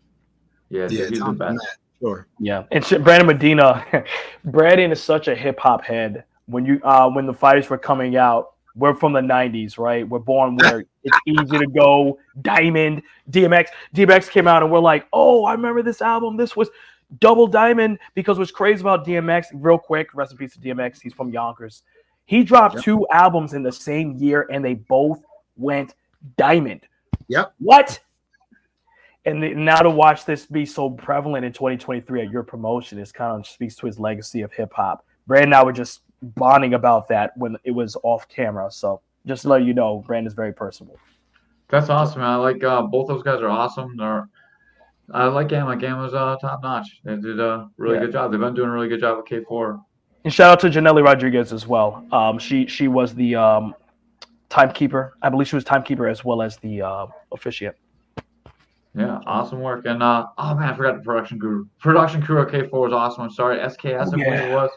Speaker 4: Yeah, he's the best.
Speaker 5: Sure. Yeah, and Brandon Medina. Brandon is such a hip hop head. When the fighters were coming out, we're from the 90s, right? We're born where it's easy to go. Diamond, DMX. DMX came out and we're like, oh, I remember this album. This was Double Diamond, because what's crazy about DMX, real quick, rest in peace to DMX, he's from Yonkers. He dropped 2 albums in the same year, and they both went diamond.
Speaker 1: Yep.
Speaker 5: What? And now to watch this be so prevalent in 2023 at your promotion is kind of speaks to his legacy of hip hop. Brandon and I were just bonding about that when it was off camera. So just to let you know, Brandon's very personable.
Speaker 4: That's awesome, man. I like both those guys are awesome. I like Gamma. Gamma's top notch. They did a really good job. They've been doing a really good job with K4.
Speaker 5: And shout out to Janelle Rodriguez as well. She was the timekeeper. I believe she was timekeeper as well as the officiant.
Speaker 4: Yeah, awesome work. And oh man, I forgot the production crew. Production crew at K4 was awesome. I'm sorry, SKS, I believe it was.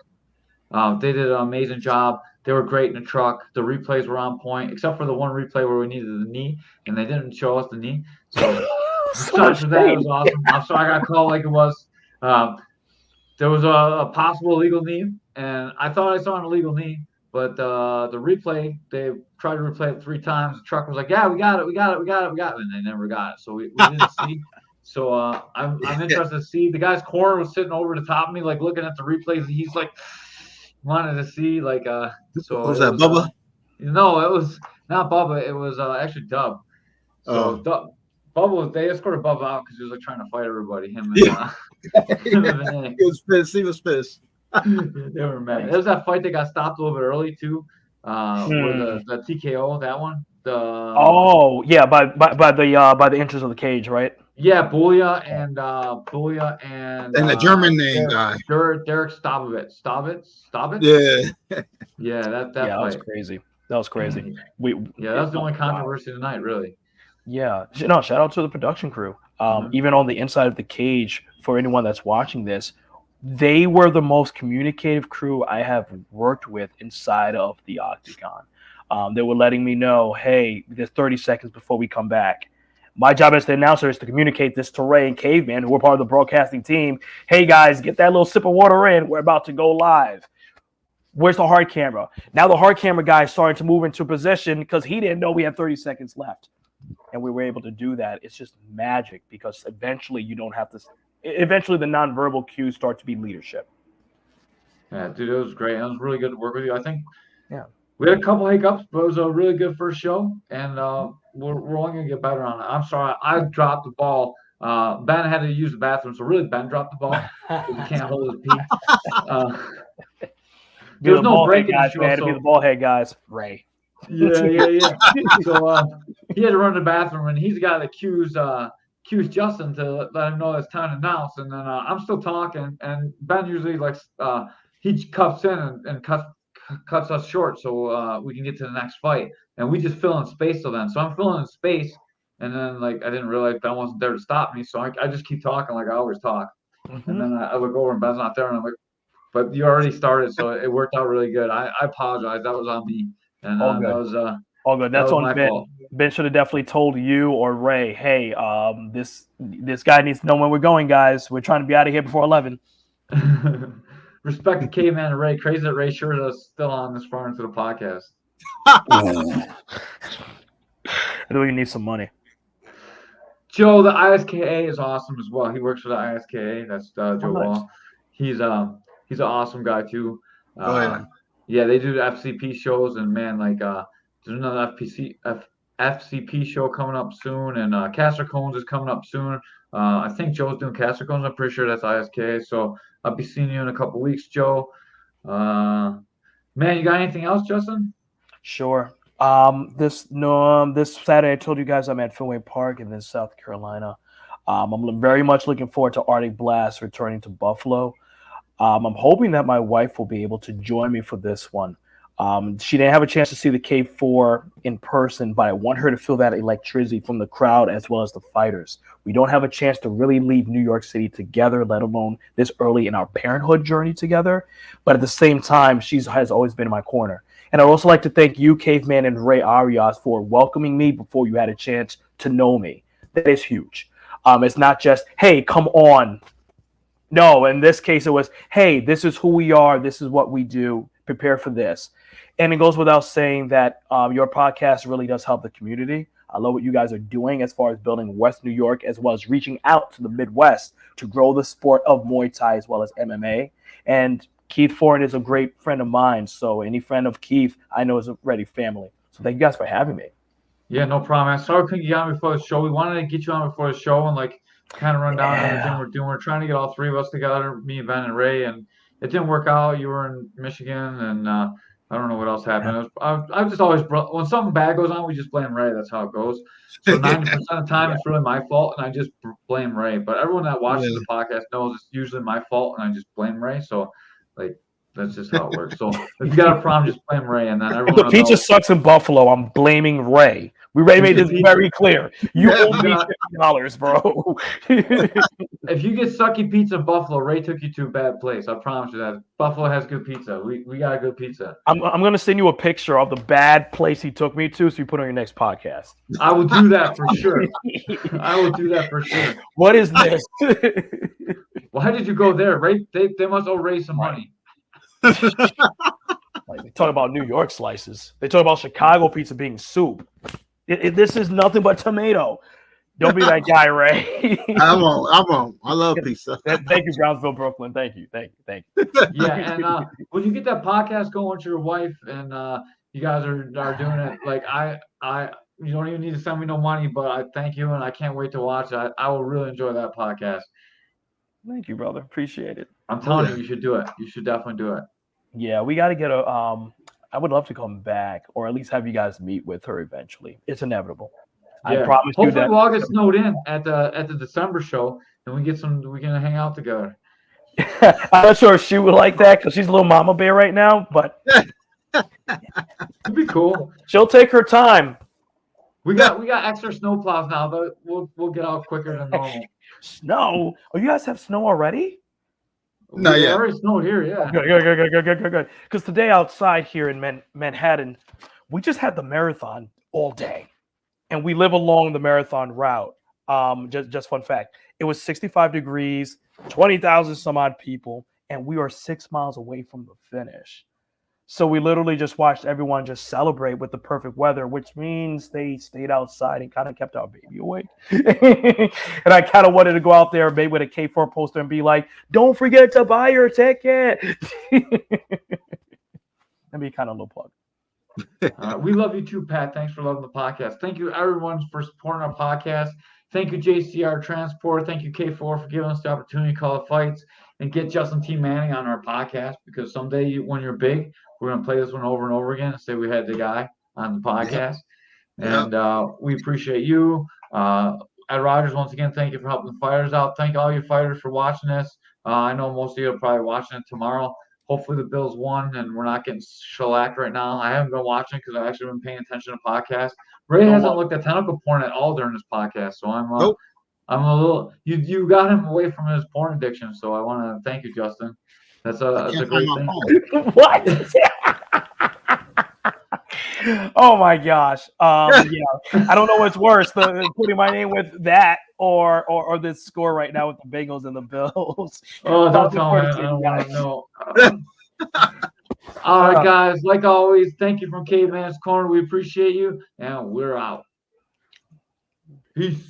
Speaker 4: They did an amazing job. They were great in the truck. The replays were on point, except for the one replay where we needed the knee, and they didn't show us the knee. So besides for that, it was awesome. I'm sorry I got called like it was. There was a possible illegal knee, and I thought I saw an illegal knee, but the replay, they tried to replay it 3 times. The truck was like, yeah, we got it, and they never got it. So we didn't see. So I'm interested to see. The guy's corner was sitting over the top of me, like looking at the replays. He's like wanted to see, like so
Speaker 1: was that Bubba?
Speaker 4: No, it was not Bubba. It was actually Dub. So Bubba, they escorted Bubba out because he was like trying to fight everybody. Him and
Speaker 1: He was pissed. He was pissed.
Speaker 4: They were mad. It was that fight that got stopped a little bit early too. Where the TKO, that one.
Speaker 5: By the entrance of the cage, right?
Speaker 4: Yeah, Booyah and
Speaker 1: the German name guy,
Speaker 4: Derek Stavitz.
Speaker 1: Yeah.
Speaker 4: Yeah, that
Speaker 5: fight.
Speaker 4: was
Speaker 5: crazy. That was crazy.
Speaker 4: That was the only controversy tonight, really.
Speaker 5: Yeah, no, shout out to the production crew. Even on the inside of the cage, for anyone that's watching this, they were the most communicative crew I have worked with inside of the octagon. They were letting me know, hey, there's 30 seconds before we come back. My job as the announcer is to communicate this to Ray and Caveman, who are part of the broadcasting team. Hey, guys, get that little sip of water in. We're about to go live. Where's the hard camera? Now the hard camera guy is starting to move into position because he didn't know we had 30 seconds left. and we were able to do that. It's just magic because eventually you don't have to. Eventually, the nonverbal cues start to be leadership.
Speaker 4: Yeah, dude, it was great. It was really good to work with you. I think
Speaker 5: Yeah.
Speaker 4: we had a couple hiccups, but it was a really good first show, and we're only gonna get better on it. I'm sorry, I dropped the ball. Ben had to use the bathroom, so really Ben dropped the ball because he can't hold his pee. There was no break in the
Speaker 5: guys.
Speaker 4: show,
Speaker 5: We had to be the ball head guys. Ray.
Speaker 4: Yeah. So he had to run to the bathroom, and he's the guy that cues Justin to let him know it's time to announce. And then I'm still talking, and Ben usually he cuts in and cuts us short so we can get to the next fight. And we just fill in space till then. So I'm filling in space, and then I didn't realize Ben wasn't there to stop me, so I just keep talking like I always talk. And then I look over and Ben's not there, and I'm like, but you already started, so it worked out really good. I apologize. That was on me. And
Speaker 5: All good.
Speaker 4: that was
Speaker 5: all good. That's
Speaker 4: that was
Speaker 5: on
Speaker 4: my
Speaker 5: Ben.
Speaker 4: fault.
Speaker 5: Ben should have definitely told you or Ray, hey, this guy needs to know where we're going, guys. We're trying to be out of here before 11.
Speaker 4: Respect to Caveman and Ray. Crazy that Ray sure is still on this far into the podcast.
Speaker 5: I know you need some money.
Speaker 4: Joe, the ISKA is awesome as well. He works for the ISKA. That's Joe
Speaker 5: nice.
Speaker 4: Wall. He's an awesome guy too.
Speaker 1: Oh, yeah.
Speaker 4: Yeah, they do the FCP shows, and man, there's another FCP show coming up soon, and Caster Cones is coming up soon. I think Joe's doing Caster Cones. I'm pretty sure that's ISKA. So I'll be seeing you in a couple weeks, Joe. Man, you got anything else, Justin?
Speaker 5: Sure. This Saturday, I told you guys I'm at Fenway Park in South Carolina. I'm very much looking forward to Arctic Blast returning to Buffalo. I'm hoping that my wife will be able to join me for this one. She didn't have a chance to see the K4 in person, but I want her to feel that electricity from the crowd as well as the fighters. We don't have a chance to really leave New York City together, let alone this early in our parenthood journey together. But at the same time, she has always been in my corner. And I'd also like to thank you, Caveman and Ray Arias, for welcoming me before you had a chance to know me. That is huge. It's not just, hey, come on. No, in this case, it was, hey, this is who we are. This is what we do. Prepare for this. And it goes without saying that your podcast really does help the community. I love what you guys are doing as far as building West New York, as well as reaching out to the Midwest to grow the sport of Muay Thai as well as MMA. And Keith Foreign is a great friend of mine. So any friend of Keith, I know is already family. So thank you guys for having me.
Speaker 4: Yeah, no problem. I'm sorry we couldn't get on before the show. We wanted to get you on before the show and kind of run down everything we're doing. We're trying to get all three of us together, me, Ben, and Ray, and it didn't work out. You were in Michigan, and I don't know what else happened. I've just always when something bad goes on, we just blame Ray. That's how it goes. So 90% of the time, it's really my fault, and I just blame Ray. But everyone that watches the podcast knows it's usually my fault, and I just blame Ray. So that's just how it works. So if you got a problem, just blame Ray, and then everyone.
Speaker 5: The pizza sucks in Buffalo. I'm blaming Ray. We already made this very clear. You owe me $50, bro.
Speaker 4: If you get sucky pizza in Buffalo, Ray took you to a bad place. I promise you that. Buffalo has good pizza. We got a good pizza.
Speaker 5: I'm going to send you a picture of the bad place he took me to, so you put on your next podcast.
Speaker 4: I will do that for sure. I will do that for sure.
Speaker 5: What is this?
Speaker 4: Why did you go there? Ray, they must owe Ray some money.
Speaker 5: They talk about New York slices. They talk about Chicago pizza being soup. This is nothing but tomato. Don't be that guy, Ray.
Speaker 1: I won't. I love pizza.
Speaker 5: Thank you, Brownsville, Brooklyn. Thank you.
Speaker 4: Yeah, and when you get that podcast going with your wife and you guys are doing it, you don't even need to send me no money, but I thank you and I can't wait to watch it. I will really enjoy that podcast.
Speaker 5: Thank you, brother. Appreciate it.
Speaker 4: I'm telling you, you should do it. You should definitely do it.
Speaker 5: Yeah, we got to get I would love to come back, or at least have you guys meet with her eventually. It's inevitable.
Speaker 4: Yeah.
Speaker 5: I promise
Speaker 4: Hopefully
Speaker 5: you that.
Speaker 4: we'll all get snowed in at the December show, and we can hang out together.
Speaker 5: I'm not sure if she would like that because she's a little mama bear right now, but
Speaker 4: it'd be cool.
Speaker 5: She'll take her time.
Speaker 4: We got extra snow plows now, but we'll get out quicker than normal.
Speaker 5: Snow? Oh, you guys have snow already?
Speaker 1: No, yeah.
Speaker 4: Already snowed here, yeah.
Speaker 5: Good. Because today outside here in Manhattan, we just had the marathon all day, and we live along the marathon route. Just fun fact: it was 65 degrees, 20,000 some odd people, and we are 6 miles away from the finish. So we literally just watched everyone just celebrate with the perfect weather, which means they stayed outside and kind of kept our baby awake. And I kind of wanted to go out there maybe with a K4 poster and be like, don't forget to buy your ticket. That'd be kind of a little plug.
Speaker 4: We love you too, Pat. Thanks for loving the podcast. Thank you, everyone, for supporting our podcast. Thank you, JCR Transport. Thank you, K4, for giving us the opportunity to call the fights and get Justin T. Manning on our podcast, because someday when you're big, we're going to play this one over and over again and say we had the guy on the podcast. Yep. And we appreciate you. Ed Rogers, once again, thank you for helping the fighters out. Thank all you fighters for watching this. I know most of you are probably watching it tomorrow. Hopefully the Bills won and we're not getting shellacked right now. I haven't been watching because I've actually been paying attention to podcasts. Ray hasn't looked at tentacle porn at all during this podcast, so I'm a little. You got him away from his porn addiction, so I want to thank you, Justin. That's a great thing.
Speaker 5: What? Oh my gosh. Yeah. I don't know what's worse, putting my name with that or this score right now with the Bengals and the Bills.
Speaker 4: Oh, don't tell me. I don't want to know. All right, guys. Like always, thank you from Caveman's Corner. We appreciate you, and we're out. Peace.